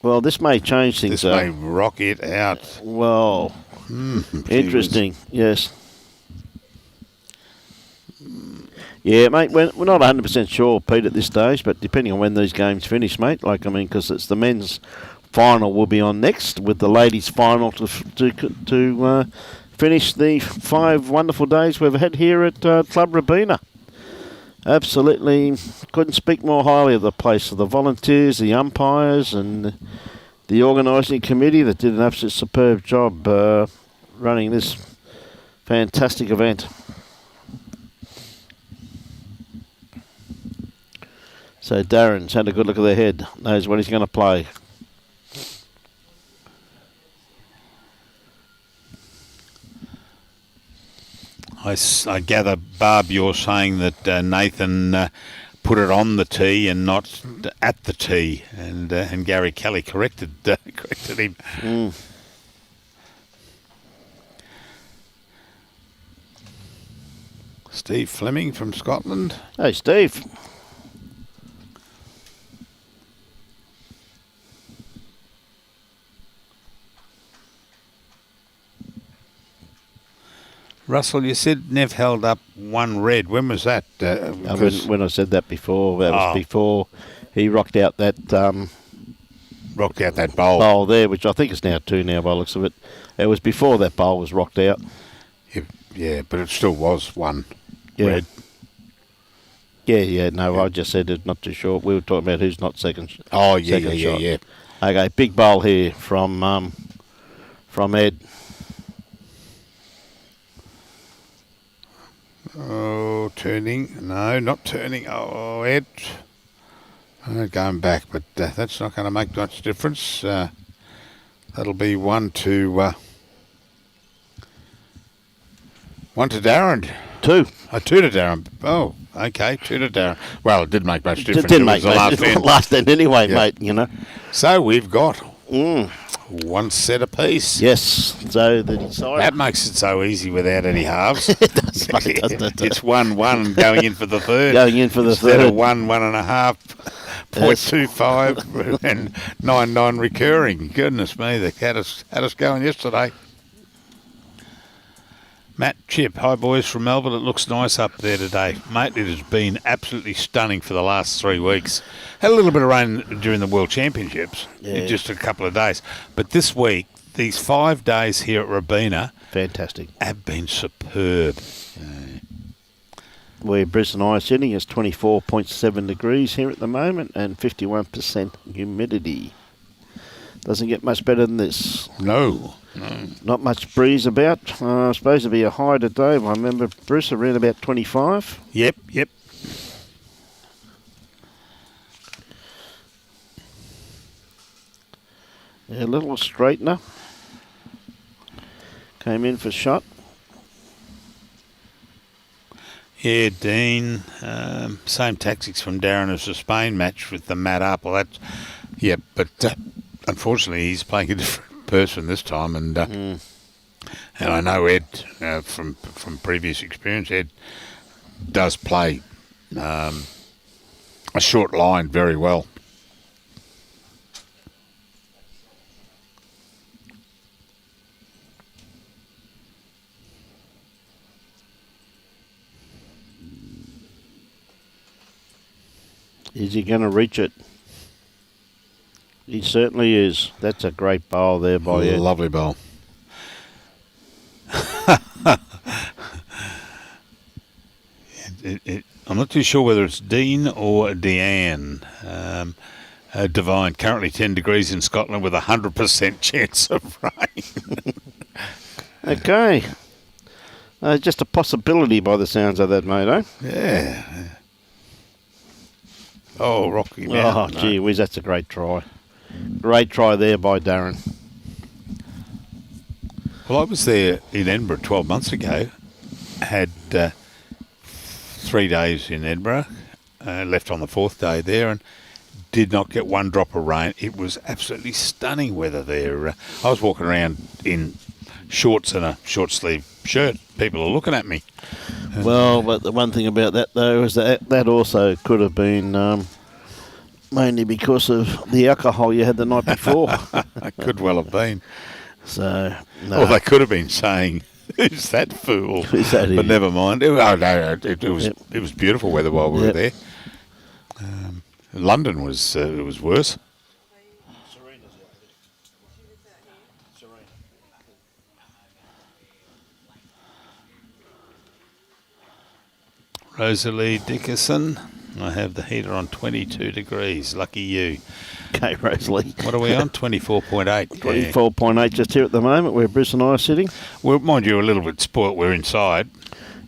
Well, this may change things. This may rock it out. Well, interesting. Yes. Yeah, mate, we're not 100% sure, Pete, at this stage, but depending on when these games finish, mate, because it's the men's final will be on next, with the ladies' final to finish the 5 wonderful days we've had here at Club Robina. Absolutely couldn't speak more highly of the place, of the volunteers, the umpires, and the organising committee that did an absolute superb job running this fantastic event. So Darren's had a good look at their head, knows what he's going to play. I gather, Barb, you're saying that Nathan put it on the tee and not at the tee, and Gary Kelly corrected him. Steve Fleming from Scotland. Hey, Steve. Russell, you said Nev held up one red. When was that? When I said that before, that was before he rocked out that bowl there, which I think is now 2 now by the looks of it. It was before that bowl was rocked out. Yeah, but it still was one red. Yeah. No, I just said it's not too sure. We were talking about who's not second. Yeah. Okay, big bowl here from Ed. Oh, turning. No, not turning. Oh, Ed. Going back, but that's not going to make much difference. That'll be one to Darren. 2. 2 to Darren. Oh, okay, 2 to Darren. Well, it didn't make much difference. It didn't it make was much difference. Last end anyway, mate, you know. So we've got one set apiece. Yes. So the decider. That makes it so easy without any halves. It does, mate, doesn't it? It's 1-1 going in for the third. Instead of 1.5, 0.25 and 9 recurring. Goodness me, they had us going yesterday. Matt Chip, hi boys from Melbourne. It looks nice up there today. Mate, it has been absolutely stunning for the last 3 weeks. Had a little bit of rain during the World Championships, in just a couple of days. But this week, these 5 days here at Robina, fantastic, have been superb. Where Brisbane Eye sitting is 24.7 degrees here at the moment and 51% humidity. Doesn't get much better than this. No. Not much breeze about. Supposed to be a high today. I remember, Bruce, around about 25. Yep. A little straightener. Came in for shot. Yeah, Dean. Same tactics from Darren as the Spain match with the mat up. Well, but unfortunately he's playing a different person this time, and And I know Ed, from previous experience, Ed does play a short line very well. Is he going to reach it? He certainly is. That's a great bowl there by Ed. Lovely bowl. I'm not too sure whether it's Dean or Deanne. Divine, currently 10 degrees in Scotland with a 100% chance of rain. Okay. Just a possibility by the sounds of that, mate, eh? Yeah. Oh, Rocky Oh, Mountain. gee whiz, that's a great try. Great try there by Darren. Well, I was there in Edinburgh 12 months ago. Had 3 days in Edinburgh. Left on the 4th day there and did not get one drop of rain. It was absolutely stunning weather there. I was walking around in shorts and a short sleeve shirt. People are looking at me. Well, but the one thing about that, though, is that also could have been mainly because of the alcohol you had the night before. It could well have been. So, no. Or they could have been saying, "Who's that fool?" Who's that but idiot? never mind. It was beautiful weather while we were there. London was worse. Rosalie Dickerson, I have the heater on 22 degrees. Lucky you. Okay, Rosalie. What are we on? 24.8. 24.8 just here at the moment where Bruce and I are sitting. Well, mind you, a little bit spoilt. We're inside.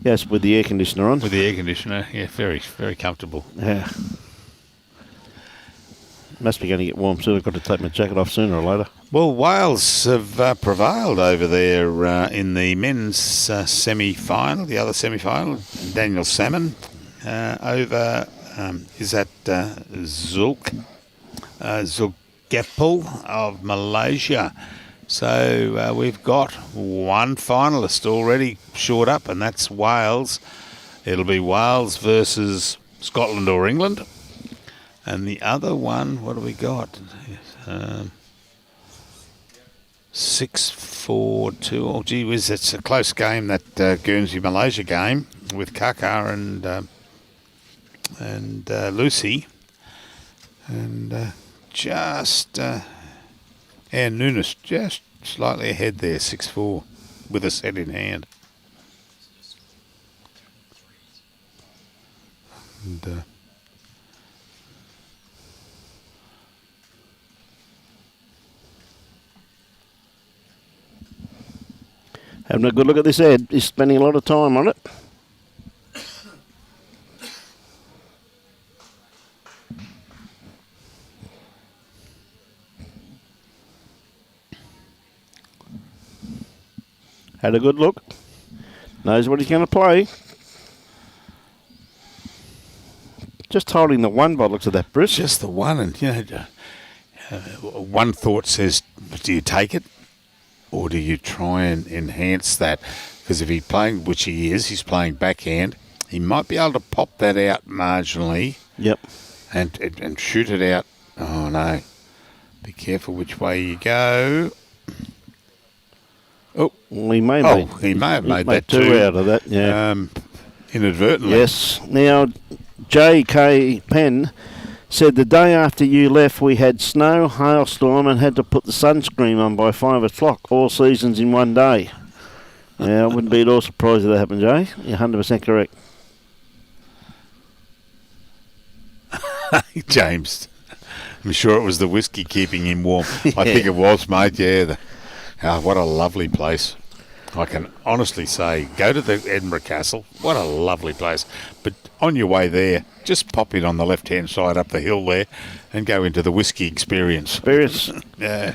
Yes, with the air conditioner on. With the air conditioner, yeah, very, very comfortable. Yeah. Must be going to get warm soon. I've got to take my jacket off sooner or later. Well, Wales have prevailed over there in the men's semi-final, the other semi-final. Daniel Salmon over, is that Zulkepel of Malaysia. So we've got one finalist already shored up, and that's Wales. It'll be Wales versus Scotland or England. And the other one, what do we got? 6-4-2. Oh, gee whiz, it's a close game, that Guernsey-Malaysia game with Kaka and Lucy. And just Anne Nunes just slightly ahead there, 6-4, with a set in hand. And Having a good look at this Ed. He's spending a lot of time on it. Had a good look. Knows what he's going to play. Just holding the one by the looks of that, Bruce. just the one, and one thought says, do you take it? Or do you try and enhance that? Because if he's playing, which he is, he's playing backhand, he might be able to pop that out marginally. Yep. And shoot it out. Oh, no. Be careful which way you go. Oh, Well, he may have made that two too. out of that, yeah. Inadvertently. Yes. Now, J.K. Penn said the day after you left we had snow, hailstorm and had to put the sunscreen on by 5 o'clock, all seasons in one day. Yeah, I wouldn't be at all surprised if that happened, Jay. You're 100% correct. James, I'm sure it was the whiskey keeping him warm. I think it was, mate, yeah. What a lovely place. I can honestly say, go to the Edinburgh Castle. What a lovely place. But on your way there, just pop in on the left-hand side up the hill there and go into the whiskey experience. Yeah.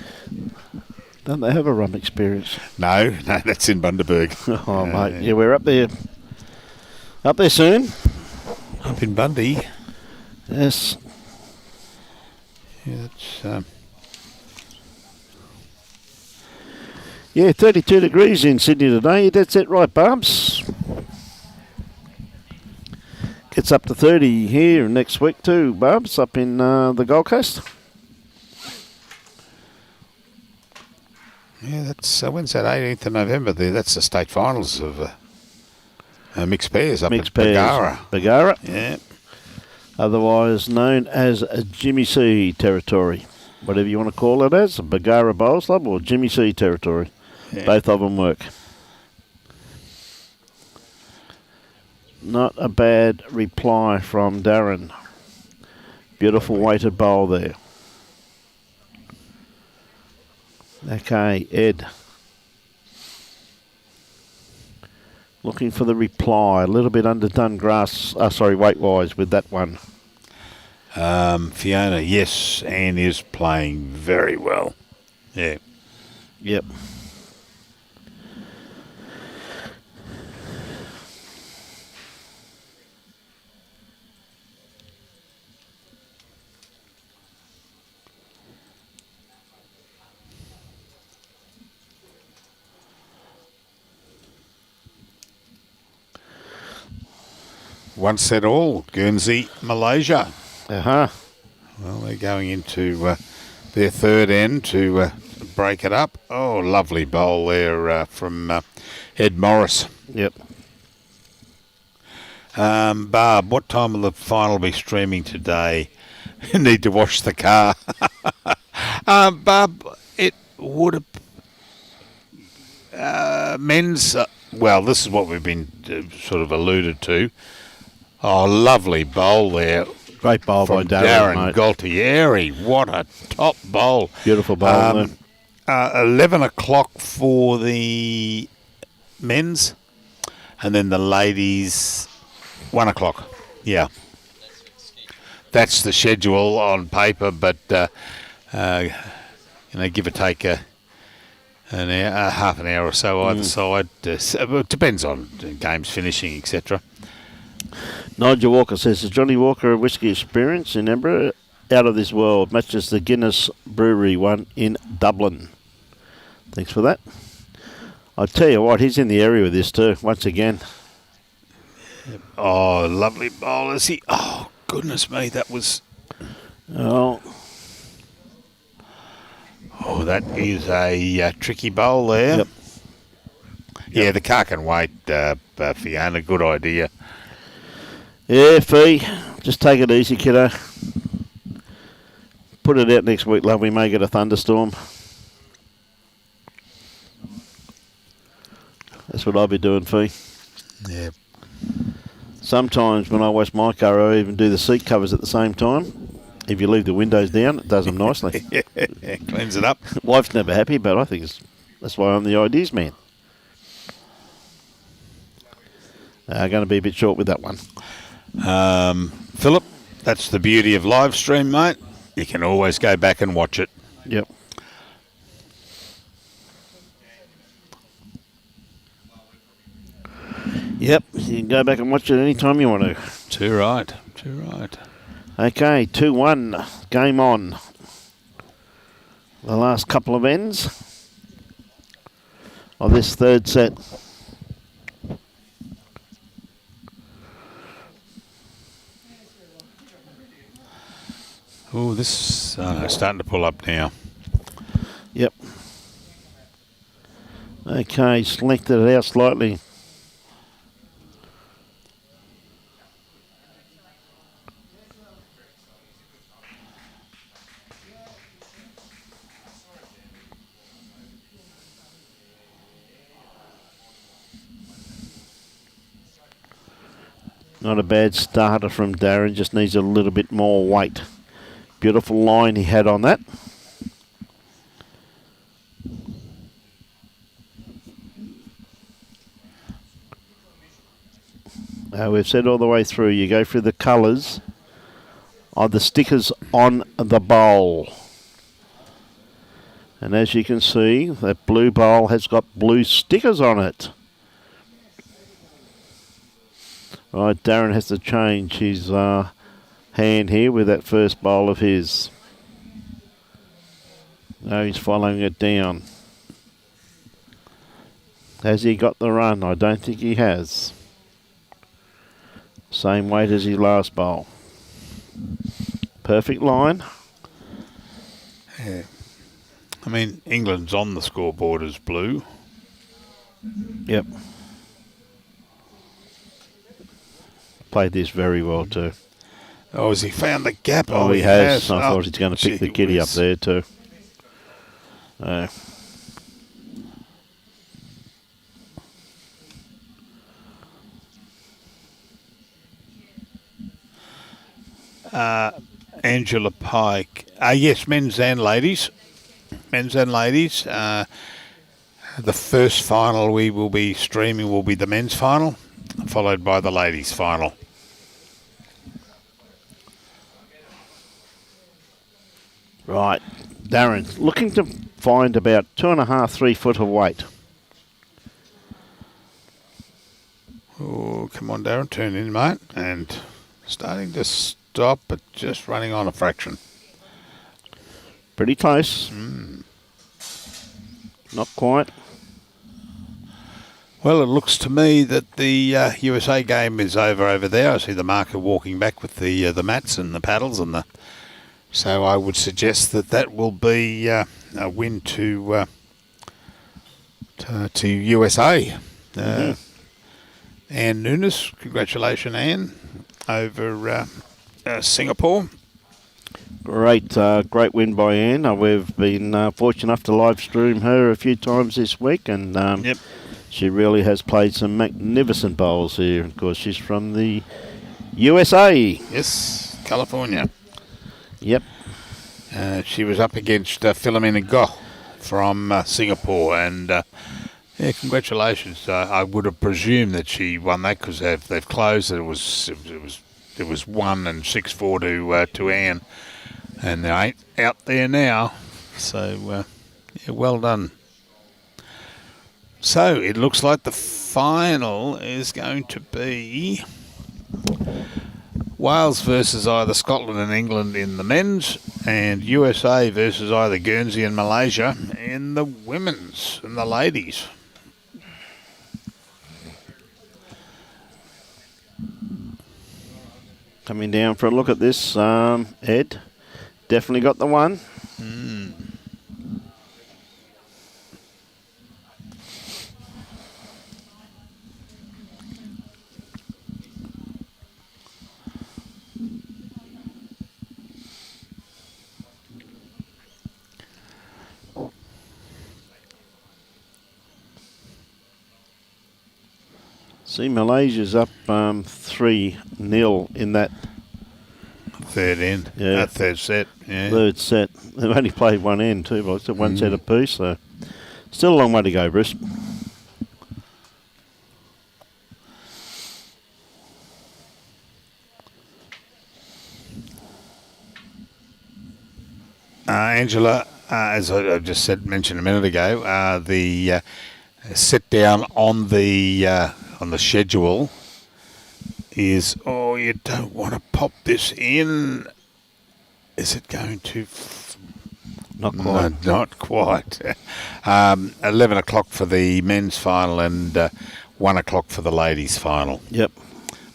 Don't they have a rum experience? No, that's in Bundaberg. Oh, mate. Yeah, we're up there. Up there soon. Up in Bundy. Yes. Yeah, that's... Yeah, 32 degrees in Sydney today. That's it, right, Barbs? Gets up to 30 here next week too, Barbs, up in the Gold Coast. Yeah, that's when's that? 18th of November. There, that's the state finals of mixed pairs up at Bargara. Bargara. Yeah. Otherwise known as Jimmy C territory. Whatever you want to call it as, Bargara Bowls Club or Jimmy C territory. Yeah. Both of them work. Not a bad reply from Darren. Beautiful weighted bowl there. Okay, Ed. Looking for the reply. A little bit underdone weight-wise with that one. Fiona, yes, Anne is playing very well. Yeah. Yep. One set all, Guernsey, Malaysia. Uh-huh. Well, they're going into their third end to break it up. Oh, lovely bowl there from Ed Morris. Yep. Barb, what time will the final be streaming today? Need to wash the car. Barb, it would have... men's... well, this is what we've been sort of alluded to. Oh, lovely bowl there. Great bowl by Darren Gualtieri. What a top bowl. Beautiful bowl. 11 o'clock for the men's, and then the ladies, 1 o'clock. Yeah. That's the schedule on paper, but, give or take an hour, half an hour or so either side. It depends on games finishing, etc. Nigel Walker says, is Johnny Walker a whisky experience in Edinburgh? Out of this world. Matches the Guinness Brewery one in Dublin. Thanks for that. I'll tell you what, he's in the area with this too, once again. Oh, lovely bowl, is he? Oh, goodness me, that was... Oh, that is a tricky bowl there. Yep. Yeah, the car can wait, Fiona, good idea. yeah, Fee, just take it easy, kiddo. Put it out next week, love. We may get a thunderstorm. That's what I'll be doing, Fee. Yeah. Sometimes when I wash my car, I even do the seat covers at the same time. If you leave the windows down, it does them nicely. Yeah, cleans it up. Wife's never happy, but I think that's why I'm the ideas man. Going to be a bit short with that one. Philip, that's the beauty of live stream, mate. You can always go back and watch it. Yep. Yep, you can go back and watch it anytime you want to. Too right. Okay, 2-1, game on. The last couple of ends of this third set. Oh, this is starting to pull up now. Yep. Okay, selected it out slightly. Not a bad starter from Darren, just needs a little bit more weight. Beautiful line he had on that. We've said all the way through, you go through the colours of the stickers on the bowl. And as you can see, that blue bowl has got blue stickers on it. Right, Darren has to change his hand here with that first bowl of his. Now he's following it down. Has he got the run? I don't think he has. Same weight as his last bowl. Perfect line. Yeah. I mean, England's on the scoreboard as blue. Yep. Played this very well too. Oh, has he found the gap? Oh, he has. I thought he's going to pick the kitty up there too. Angela Pike. Yes, men's and ladies. Men's and ladies. The first final we will be streaming will be the men's final, followed by the ladies' final. Right. Darren, looking to find about 2.5, 3 foot of weight. Oh, come on, Darren, turn in, mate. And starting to stop, but just running on a fraction. Pretty close. Not quite. Well, it looks to me that the USA game is over there. I see the marker walking back with the mats and the paddles and the. So I would suggest that will be a win to USA. Anne Nunes, congratulations, Anne, over Singapore. Great win by Anne. We've been fortunate enough to live stream her a few times this week, and she really has played some magnificent bowls here. Of course, she's from the USA. Yes, California. Yep. She was up against Philomena Goh from Singapore, and congratulations. I would have presumed that she won that because they've closed. It was 1 and 6-4 to Anne, and they're 8 out there now. So well done. So it looks like the final is going to be Wales versus either Scotland and England in the men's, and USA versus either Guernsey and Malaysia in the women's and the ladies. Coming down for a look at this, Ed. Definitely got the one. See, Malaysia's up 3-0 in that third end. Third set. Yeah. Third set. They've only played one end too, but it's one set apiece, so still a long way to go, Bruce. Angela, as I just mentioned a minute ago, the sit down on the schedule is, you don't want to pop this in. Is it going to? Not quite. No, not quite. 11 o'clock for the men's final and 1 o'clock for the ladies' final. Yep.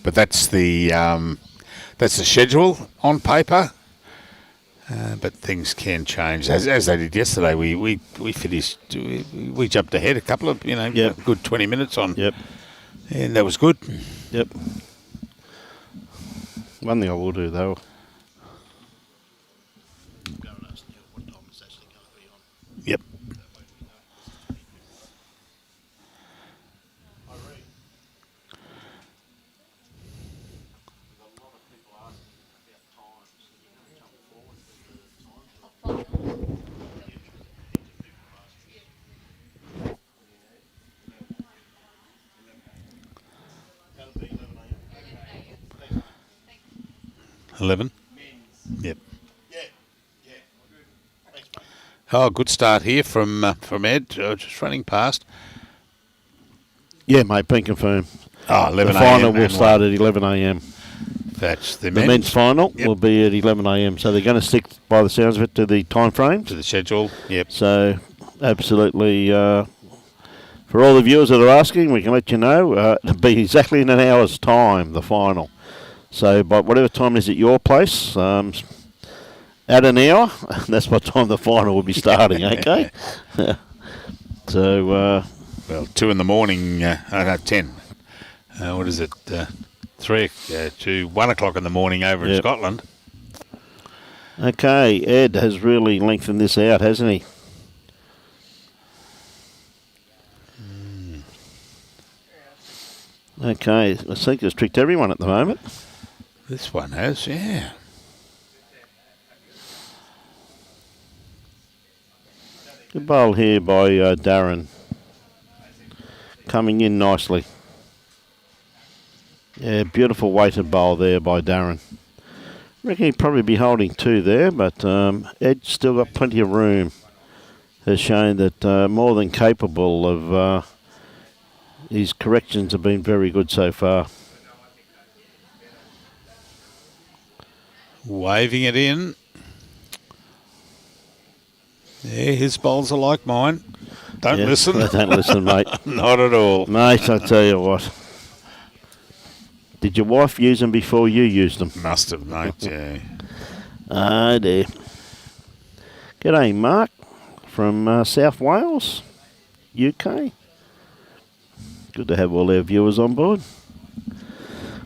But that's the schedule on paper. But things can change, as they did yesterday. We finished. We jumped ahead a couple of good 20 minutes on. Yep. And that was good. Yep. One thing I will do though. Yep. $11. Yep. Oh, good start here from Ed. Just running past. Yeah, mate, been confirmed. Oh, 11 the final will start at 11 a.m. That's the men's final will be at 11 a.m. So they're going to stick, by the sounds of it, to the time frame. To the schedule, yep. So absolutely For all the viewers that are asking, we can let you know it'll be exactly in an hour's time, the final. So by whatever time is at your place, at an hour, that's what time the final will be starting, okay? So... well, 2 in the morning, no, 10. What is it? 3 to 1 o'clock in the morning over in Scotland. Okay, Ed has really lengthened this out, hasn't he? Okay, I think it's tricked everyone at the moment. This one has, yeah. Good bowl here by Darren. Coming in nicely. Yeah, beautiful weighted bowl there by Darren. I reckon he'd probably be holding 2 there, but Ed's still got plenty of room. Has shown that more than capable of... his corrections have been very good so far. Waving it in. Yeah, his bowls are like mine. Don't listen. Don't listen, mate. Not at all. Mate, I tell you what. Did your wife use them before you used them? Must have, mate, yeah. Oh, dear. G'day, Mark, from South Wales, UK. Good to have all our viewers on board.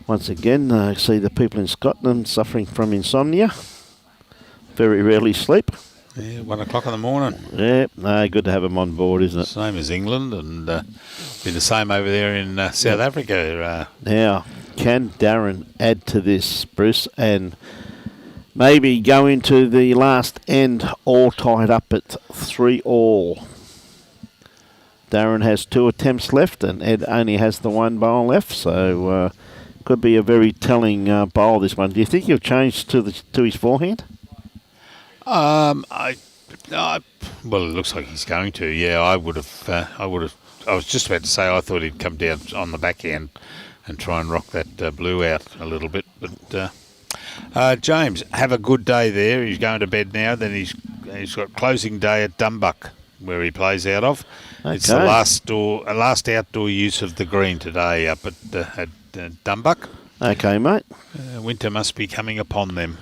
Once again, I see the people in Scotland suffering from insomnia. Very rarely sleep. Yeah, 1 o'clock in the morning. Yeah, no, good to have them on board, isn't it? Same as England, and be the same over there in South Africa. Now, can Darren add to this, Bruce, and maybe go into the last end all tied up at 3-all? Darren has 2 attempts left, and Ed only has the 1 bowl left, so could be a very telling bowl, this one. Do you think he'll change to his forehand? Well, it looks like he's going to. Yeah, I would have. I was just about to say I thought he'd come down on the backhand and try and rock that blue out a little bit. But James, have a good day there. He's going to bed now. Then he's got closing day at Dumbuck, where he plays out of. Okay. It's the last outdoor use of the green today up at Dumbuck. Okay, mate. Winter must be coming upon them.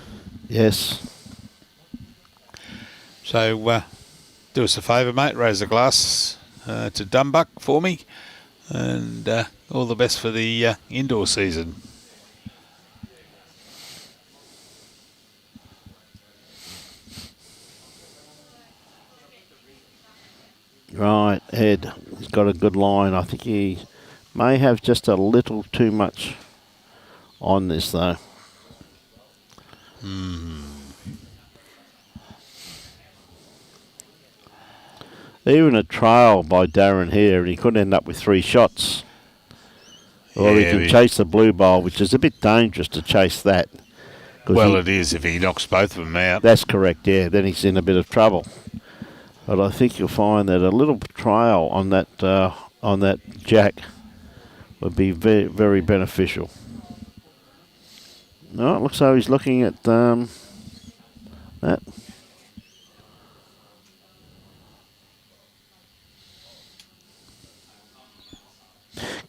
Yes. So do us a favour, mate. Raise a glass to Dumbuck for me, and all the best for the indoor season. Right, Ed, he's got a good line. I think he may have just a little too much on this, though. Even a trail by Darren here, and he could end up with 3 shots. Or he can chase the blue bowl, which is a bit dangerous to chase that. Well, it is if he knocks both of them out. That's correct, yeah. Then he's in a bit of trouble. But I think you'll find that a little trail on that jack would be very, very beneficial. No, it looks like he's looking at that.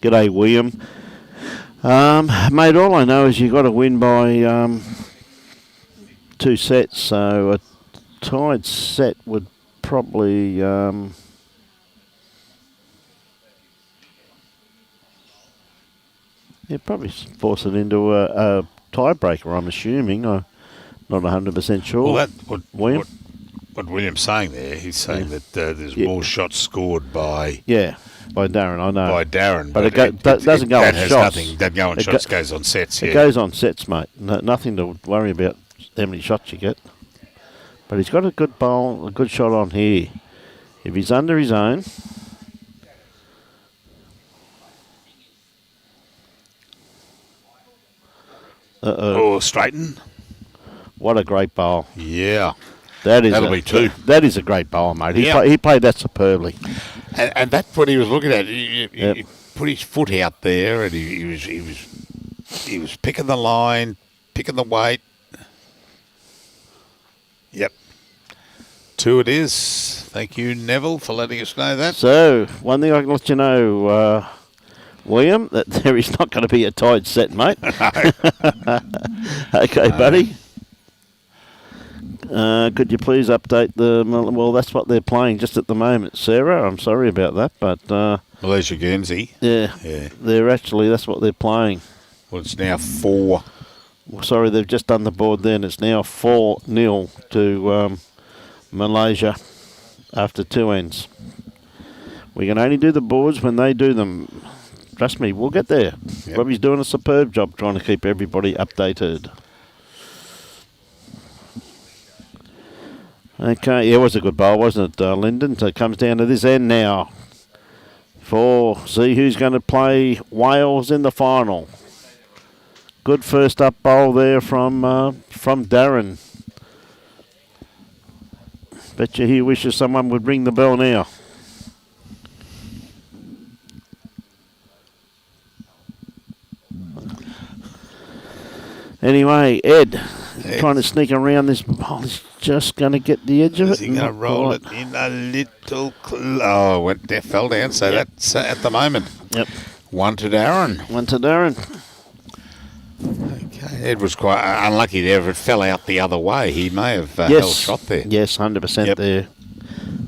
G'day, William. Mate, all I know is you got to win by 2 sets, so a tied set would probably probably force it into a tiebreaker, I'm assuming. I'm not 100% sure. Well, what William's saying there, he's saying that there's more shots scored by... Yeah, by Darren, I know. By Darren. But it doesn't go on shots. Doesn't go on shots, goes on sets, It goes on sets, mate. Nothing to worry about how many shots you get. But he's got a good bowl, a good shot on here. If he's under his own... Oh, straighten. What a great bowl. Yeah. That'll be 2. That is a great bowl, mate. He played that superbly. And that's what he was looking at. He put his foot out there, and he was picking the line, picking the weight. Yep. 2 it is. Thank you, Neville, for letting us know that. So, one thing I can let you know, William, that there is not going to be a tied set, mate. Okay, buddy. Could you please update the... Well, that's what they're playing just at the moment, Sarah. I'm sorry about that, but... Malaysia Guernsey. Yeah. They're actually... That's what they're playing. Well, it's now 4. Well, sorry, they've just done the board then. It's now 4-0 to Malaysia after 2 ends. We can only do the boards when they do them. Trust me, we'll get there. Yep. Robbie's doing a superb job trying to keep everybody updated. Okay, yeah, it was a good bowl, wasn't it, Lyndon? So it comes down to this end now. See who's going to play Wales in the final. Good first up bowl there from Darren. Bet you he wishes someone would ring the bell now. Anyway, Ed trying to sneak around this ball. He's just going to get the edge of it. Is he going to roll it in a little... fell down, so that's at the moment. Yep. 1 to Darren. 1 to Darren. Okay, Ed was quite unlucky there. If it fell out the other way, he may have held shot there. Yes, 100% there.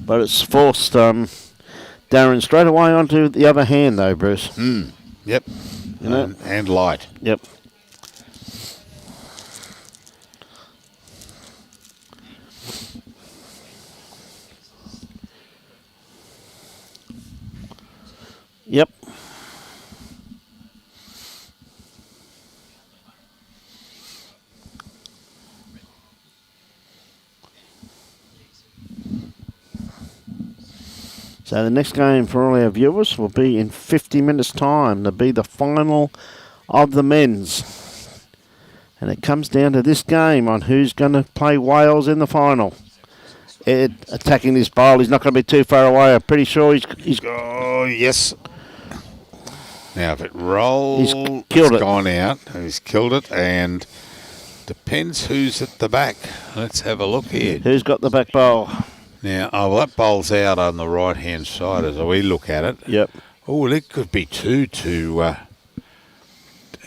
But it's forced Darren straight away onto the other hand, though, Bruce. Yep. You know? And light. Yep. Yep. So the next game for all our viewers will be in 50 minutes' time. To be the final of the men's. And it comes down to this game on who's going to play Wales in the final. Ed attacking this bowl. He's not going to be too far away. I'm pretty sure he's Oh, yes. Now, if it rolls, He's killed it. Gone out. He's killed it, and depends who's at the back. Let's have a look here. Who's got the back bowl? Now, that bowl's out on the right-hand side as we look at it. Yep. Oh, it could be 2 to...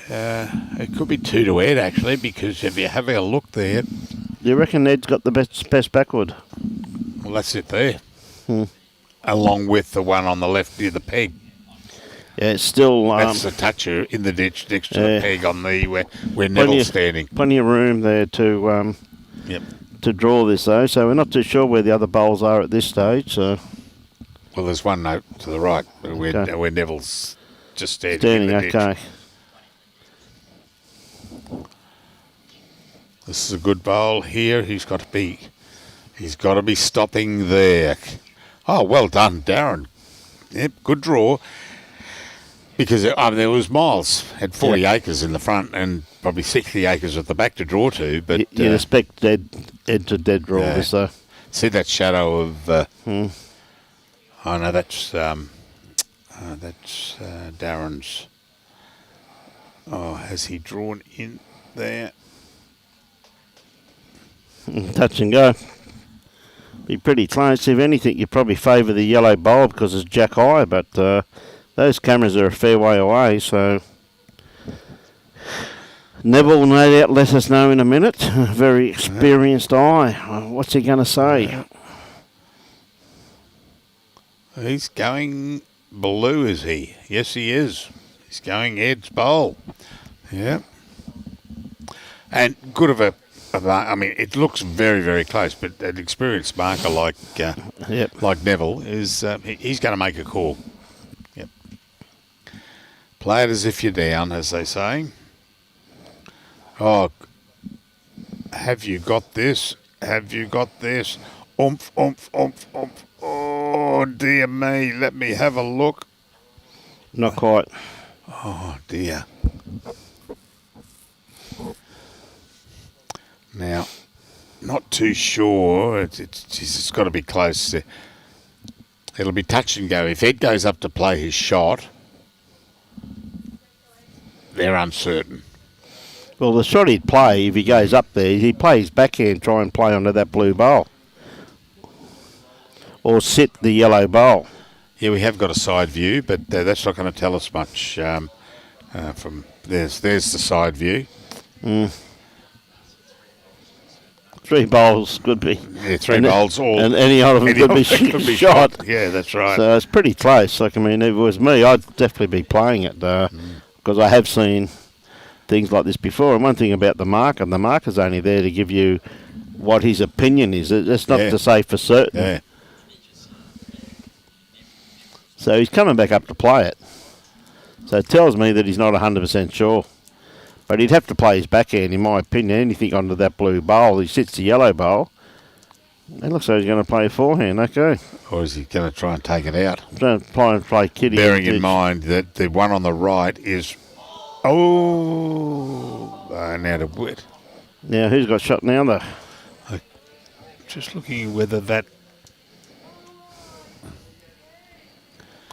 it could be 2 to Ed, actually, because if you're having a look there... You reckon Ed's got the best backward? Well, that's it there. Along with the one on the left near the peg. Yeah, it's still... That's the toucher in the ditch next to the peg on the where Neville's standing. Plenty of room there to draw this, though. So we're not too sure where the other bowls are at this stage. So. Well, there's one note to the right where Neville's just standing in the ditch. Okay. This is a good bowl here. He's got to be stopping there. Oh, well done, Darren. Yep, good draw. Because there was Miles, had 40 acres in the front and probably 60 acres at the back to draw to. But you'd expect Ed to dead draw this, though. See that shadow of... Oh, no, that's Darren's. Oh, has he drawn in there? Touch and go. Be pretty close. If anything, you probably favour the yellow bowl because it's jack high, but those cameras are a fair way away, so Neville will no doubt let us know in a minute. Very experienced eye. What's he going to say? He's going blue, is he? Yes, he is. He's going Ed's bowl. Yeah. And good of a... I mean, it looks very, very close, but an experienced marker like Neville is he's going to make a call. Yep. Play it as if you're down, as they say. Oh, have you got this? Have you got this? Oomph, oomph, oomph, oomph. Oh, dear me. Let me have a look. Not quite. Oh, dear. Now, not too sure. It's got to be close. It'll be touch and go. If Ed goes up to play his shot, they're uncertain. Well, the shot he'd play, if he goes up there, he'd play his backhand, try and play onto that blue bowl. or sit the yellow bowl. Yeah, we have got a side view, but that's not going to tell us much. From there's the side view. 3 bowls could be. Yeah, 3 bowls all. And any of them could be shot. Yeah, that's right. So it's pretty close. Like, I mean, if it was me, I'd definitely be playing it because I have seen things like this before. And one thing about the marker's only there to give you what his opinion is. It's not to say for certain. Yeah. So he's coming back up to play it. So it tells me that he's not 100% sure. But he'd have to play his backhand, in my opinion. Anything onto that blue bowl, he sits the yellow bowl. It looks like he's going to play a forehand, okay. Or is he going to try and take it out? Trying to play kitty. Bearing in mind that the one on the right is... now to wit. Now, who's got shot now, though? Just looking whether that...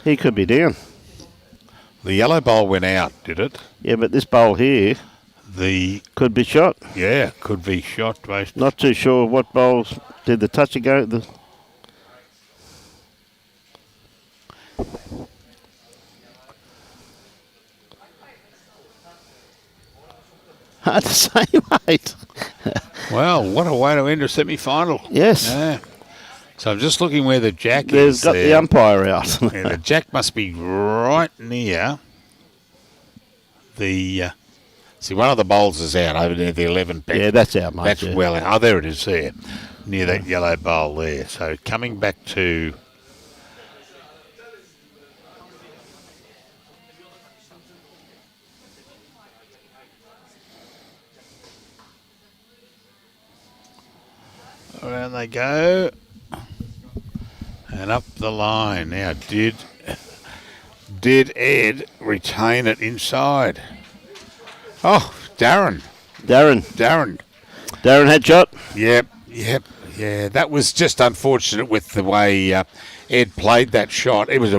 He could be down. The yellow bowl went out, did it? Yeah, but this bowl here could be shot. Yeah, could be shot. Based. Not too sure what bowls did the toucher go. Hard to say, mate. Well, what a way to end a semi-final. Yes. Yeah. So I'm just looking where the jack They've is. got the umpire out. Yeah, the jack must be right near the... see, one of the bowls is out over near the 11 bet. Yeah, that's out, mate. That's well out. Oh, there it is there, near that yellow bowl there. So coming back to... Around they go. And up the line. Now, did Ed retain it inside? Oh, Darren. Darren had shot. Yep. Yeah, that was just unfortunate with the way Ed played that shot. It was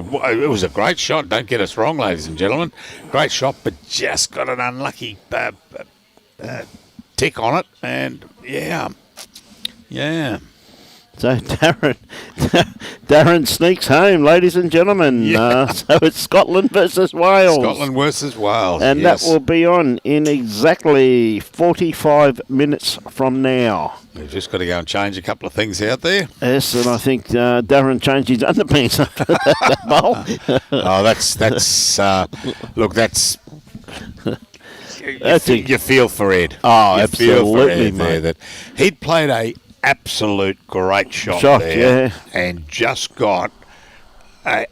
a great shot. Don't get us wrong, ladies and gentlemen. Great shot, but just got an unlucky tick on it. And yeah. So Darren sneaks home, ladies and gentlemen. Yeah. So it's Scotland versus Wales. Scotland versus Wales. And yes. that will be on in exactly 45 minutes from now. We've just got to go and change a couple of things out there. Yes, and I think Darren changed his underpants after that bowl. Oh, that's look, that's you feel for Ed. Oh, you absolutely, feel for Ed mate. there that he'd played a absolute great shot there, yeah, and just got a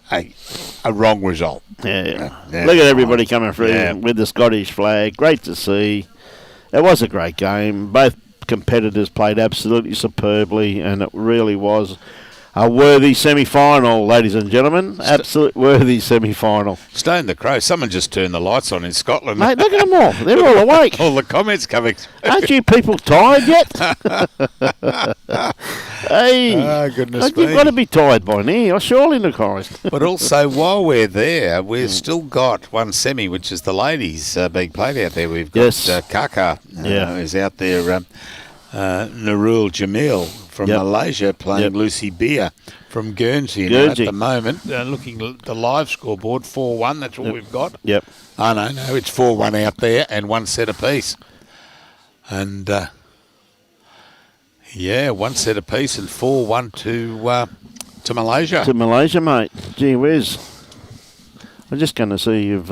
wrong result. Yeah. Look at everybody coming through with the Scottish flag. Great to see. It was a great game. Both competitors played absolutely superbly, and it really was a worthy semi-final, ladies and gentlemen. Absolute worthy semi-final. Stone the Crow. Someone just turned the lights on in Scotland. Mate, look at them all. They're all awake. All the comments coming. Aren't you people tired yet? Hey, oh, goodness you've got to be tired by now, surely, the Christ. But also, while we're there, we've still got one semi, which is the ladies being played out there. We've got Kaka, who's out there, Nurul Jamil from Malaysia playing Lucy Beer from Guernsey. And at the moment, looking at the live scoreboard, 4-1, that's what we've got. Yep. Oh, no, it's 4-1 out there and one set apiece. And, one set apiece and 4-1 to Malaysia. To Malaysia, mate. Gee whiz. I'm just going to see if...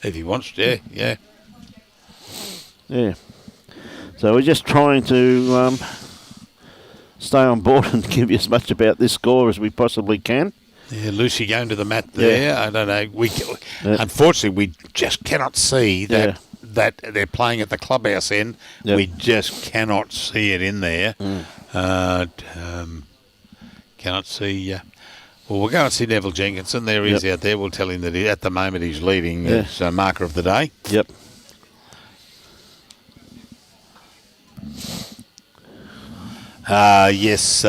if he wants to, yeah. Yeah. So we're just trying to stay on board and give you as much about this score as we possibly can. Yeah, Lucy going to the mat there. Yeah. I don't know. Unfortunately, we just cannot see that they're playing at the clubhouse end. Yep. We just cannot see it in there. Cannot see... well, we'll go and see Neville Jenkinson. There he is out there. We'll tell him that at the moment he's leading as marker of the day. Yep. Yes,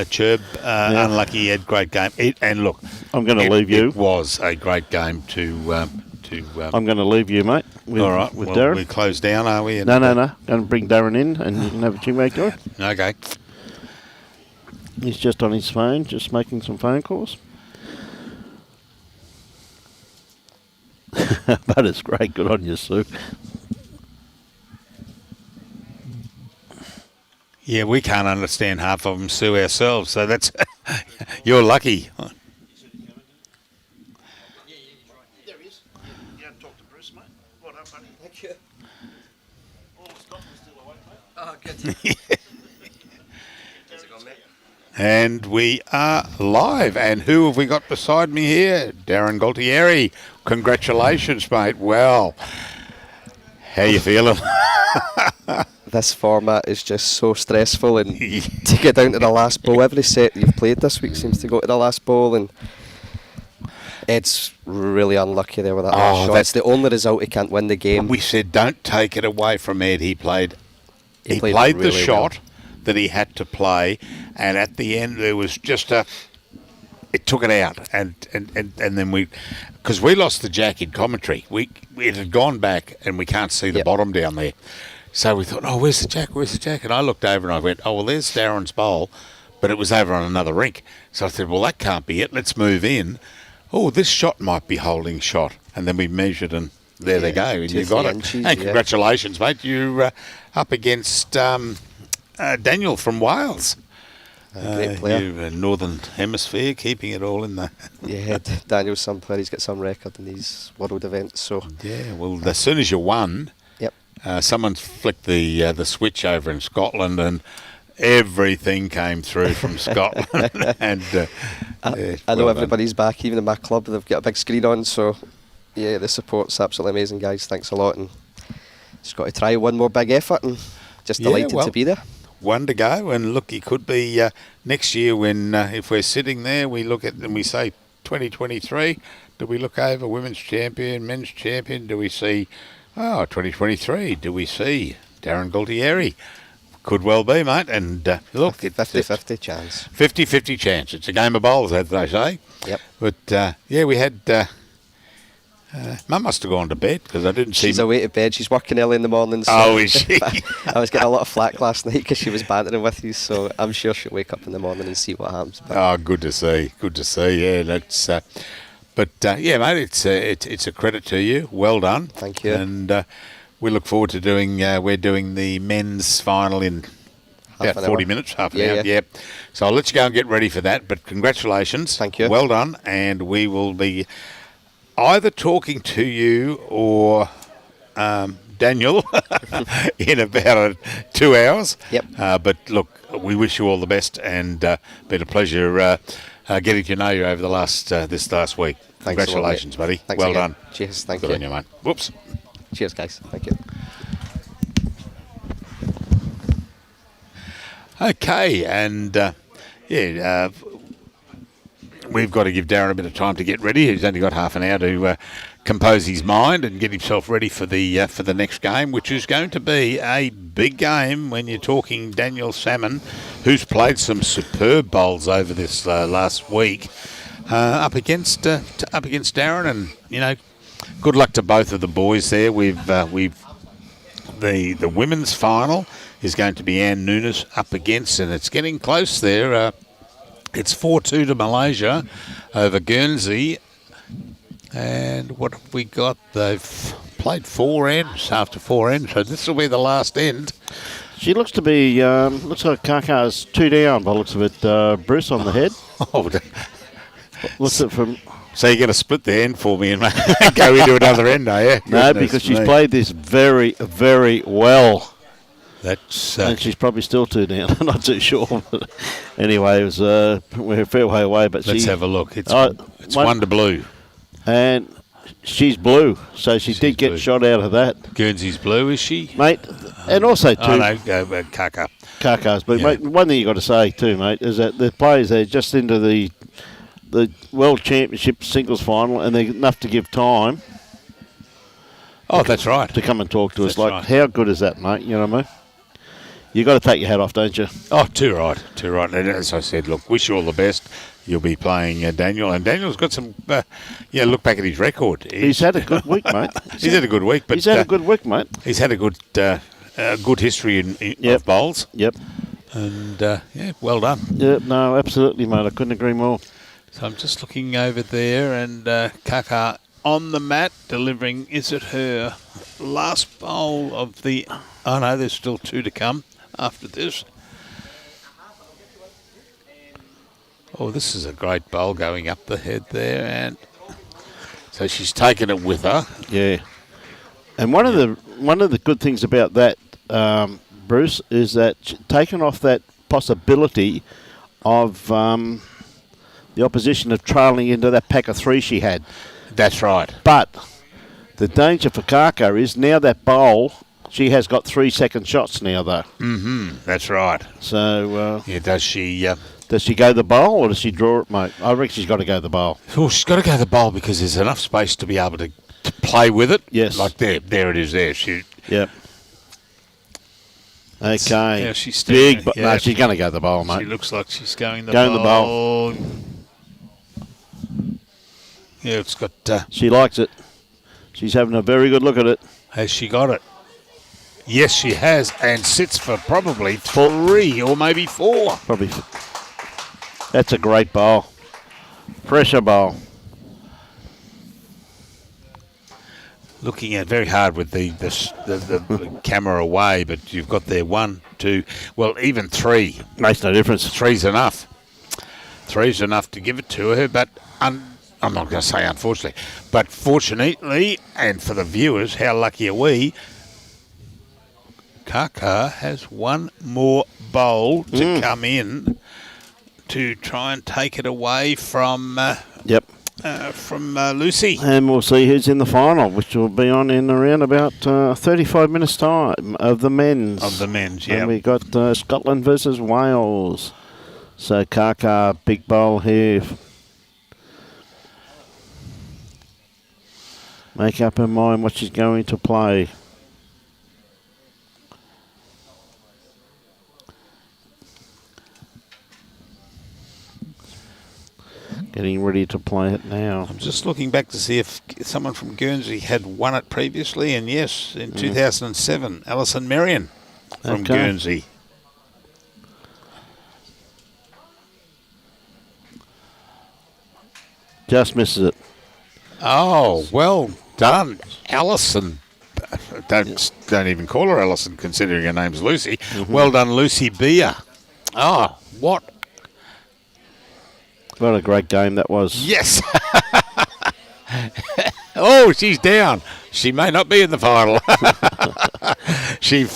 Chirp, unlucky, had great game. And look, I'm going to leave you. It was a great game to I'm going to leave you, mate. All right, with Darren. We close down, are we? No. Going to bring Darren in and you can have a chin back to it. Okay. He's just on his phone, just making some phone calls. But it's great. Good on you, Sue. Yeah, we can't understand half of them, Sue, ourselves. So that's you're lucky. There he is. You don't talk to Bruce, mate. What up, buddy? Thank you. All the stock is still awake, mate. Oh, good. How's it going, mate? And we are live. And who have we got beside me here? Darren Gualtieri. Congratulations, mate. Well, how you feeling? This format is just so stressful, and to get down to the last bowl, every set you've played this week seems to go to the last bowl, and Ed's really unlucky there with that last shot. It's the only result he can't win the game. We said don't take it away from Ed. He played played the really shot well that he had to play, and at the end there was just it took it out, and then because we lost the jack in commentary, it had gone back and we can't see the bottom down there. So we thought, oh, where's the jack? Where's the jack? And I looked over and I went, oh, well, there's Darren's bowl, but it was over on another rink. So I said, well, that can't be it. Let's move in. Oh, this shot might be holding shot. And then we measured, and there they go. And you got it. Inches, and congratulations, mate. You're up against Daniel from Wales. Great player. You Northern Hemisphere, keeping it all in the... Yeah, Daniel's some player. He's got some record in these world events. So Yeah, well, as soon as you won... someone flicked the switch over in Scotland, and everything came through from Scotland. And I know everybody's back, even in my club. They've got a big screen on, so yeah, the support's absolutely amazing, guys. Thanks a lot, and just got to try one more big effort, and just delighted to be there. One to go, and look, it could be next year when, if we're sitting there, we look at and we say 2023. Do we look over women's champion, men's champion? Do we see? 2023, do we see Darren Gualtieri? Could well be, mate. And look, 50-50 chance. 50-50 chance. It's a game of bowls, as they say. Yep. But, we had... Mum must have gone to bed, because I didn't see... She's away to bed. She's working early in the morning. So oh, is she? I was getting a lot of flack last night because she was bantering with you, so I'm sure she'll wake up in the morning and see what happens. But good to see. Good to see, yeah. That's... But mate, it's a credit to you. Well done. Thank you. And we look forward to doing. We're doing the men's final in about 40 minutes, half an hour. Yeah. So I'll let you go and get ready for that. But congratulations. Thank you. Well done. And we will be either talking to you or Daniel in about 2 hours. Yep. But look, we wish you all the best, and been a pleasure. Getting to know you over the this last week. Thanks. Congratulations, buddy. Thanks well again. done. Cheers. Thank Good you. on you, mate. Whoops. Cheers, guys. Thank you. Okay, and we've got to give Darren a bit of time to get ready. He's only got half an hour to compose his mind and get himself ready for the next game, which is going to be a big game when you're talking Daniel Salmon, who's played some superb bowls over this last week, up against Darren, and good luck to both of the boys there. The women's final is going to be Ann Nunes up against, and it's getting close there. It's 4-2 to Malaysia over Guernsey. And what have we got? They've played 4 ends after 4 ends, so this will be the last end. She looks to be, looks like Kaka's 2 down by the looks of it. Bruce on the head. What's it from? So you're going to split the end for me and go into another end, are you? No, because she's played this very, very well. That's and she's probably still 2 down. I'm not too sure. But anyway, it was we're a fair way away. But let's have a look. It's 1 to blue. And she's blue, so she did get shot out of that. Guernsey's blue, is she? Mate, and also too... Kaka. Kaka's. But mate, one thing you got to say too, mate, is that the players are just into the World Championship singles final, and they're enough to give time. Oh, that's right. To come and talk to us. Like, how good is that, mate? You know what I mean? You got to take your hat off, don't you? Oh, too right. And as I said, look, wish you all the best. You'll be playing Daniel, and Daniel's got some. Look back at his record. He's had a good week, mate. He's had a good week, but he's had a good week, mate. He's had a good history of bowls. Yep. And, well done. Yeah, no, absolutely, mate. I couldn't agree more. So I'm just looking over there, and Kaka on the mat delivering, is it her last bowl of the... Oh, no, there's still 2 to come after this. Oh, this is a great bowl going up the head there, and so she's taken it with her. Yeah. And one of the good things about that, Bruce, is that taken off that possibility of the opposition of trailing into that pack of 3 she had. That's right. But the danger for Kaka is now that bowl, she has got 3 second shots now, though. Mm-hmm. That's right. So does she? Does she go the bowl or does she draw it, mate? I reckon she's got to go the bowl. Well, she's got to go the bowl because there's enough space to be able to play with it. Yes. Like there it is there. Yep. Okay. Yeah, she's big, but no, she's going to go the bowl, mate. She looks like she's going the bowl. Yeah, it's got... she likes it. She's having a very good look at it. Has she got it? Yes, she has, and sits for probably 3 or maybe 4. Probably. That's a great bowl. Pressure bowl. Looking at very hard with the camera away, but you've got there 1, 2, well, even 3. Makes no difference. 3's enough. 3's enough to give it to her, but I'm not going to say unfortunately, but fortunately, and for the viewers, how lucky are we? Kaka has 1 more bowl to come in to try and take it away from Lucy. And we'll see who's in the final, which will be on in around about 35 minutes' time of the men's. Yeah. And we got Scotland versus Wales. So Kaka, big bowl here. Make up her mind what she's going to play. Getting ready to play it now. I'm just looking back to see if someone from Guernsey had won it previously, and yes, in 2007, Alison Marion from Guernsey. Just misses it. Oh, well done, Alison. Don't even call her Alison, considering her name's Lucy. Well done, Lucy Beer. Oh, what? What a great game that was. Yes. Oh, she's down. She may not be in the final. She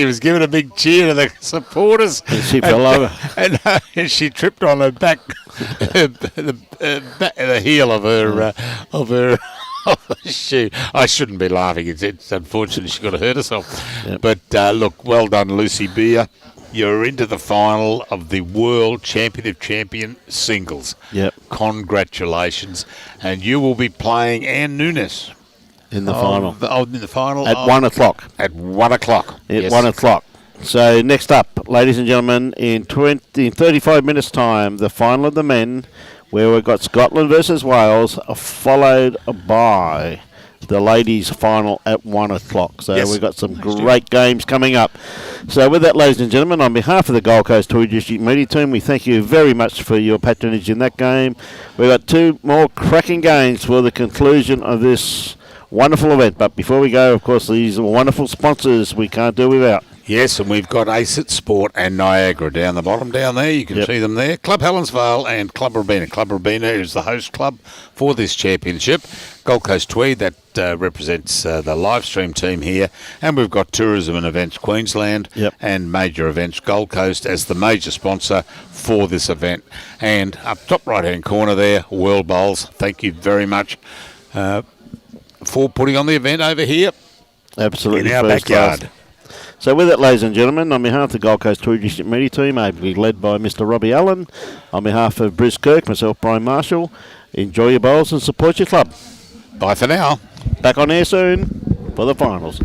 was giving a big cheer to the supporters. And she fell over. And she tripped on her back, the heel of her shoe. I shouldn't be laughing. It's unfortunate she got to hurt herself. Yep. But look, well done, Lucy Beer. You're into the final of the World Champion of Champion Singles. Yep. Congratulations. And you will be playing Anne Nunes. In the final. In the final. At 1 o'clock. At 1 o'clock. At 1 o'clock. So next up, ladies and gentlemen, in 35 minutes' time, the final of the men, where we've got Scotland versus Wales, followed by the ladies' final at 1 o'clock. So we've got some great games coming up. So with that, ladies and gentlemen, on behalf of the Gold Coast Toy District Media Team, we thank you very much for your patronage in that game. We've got 2 more cracking games for the conclusion of this wonderful event. But before we go, of course, these are wonderful sponsors we can't do without. Yes, and we've got ACET Sport and Niagara down the bottom down there. You can see them there. Club Helensvale and Club Robina. Club Robina is the host club for this championship. Gold Coast-Tweed, that represents the live stream team here. And we've got Tourism and Events Queensland and Major Events Gold Coast as the major sponsor for this event. And up top right-hand corner there, World Bowls. Thank you very much for putting on the event over here. Absolutely. In our backyard. Class. So with it, ladies and gentlemen, on behalf of the Gold Coast Toy District Media Team, ably led by Mr. Robbie Allen, on behalf of Bruce Kirk, myself, Brian Marshall, enjoy your bowls and support your club. Bye for now. Back on air soon for the finals.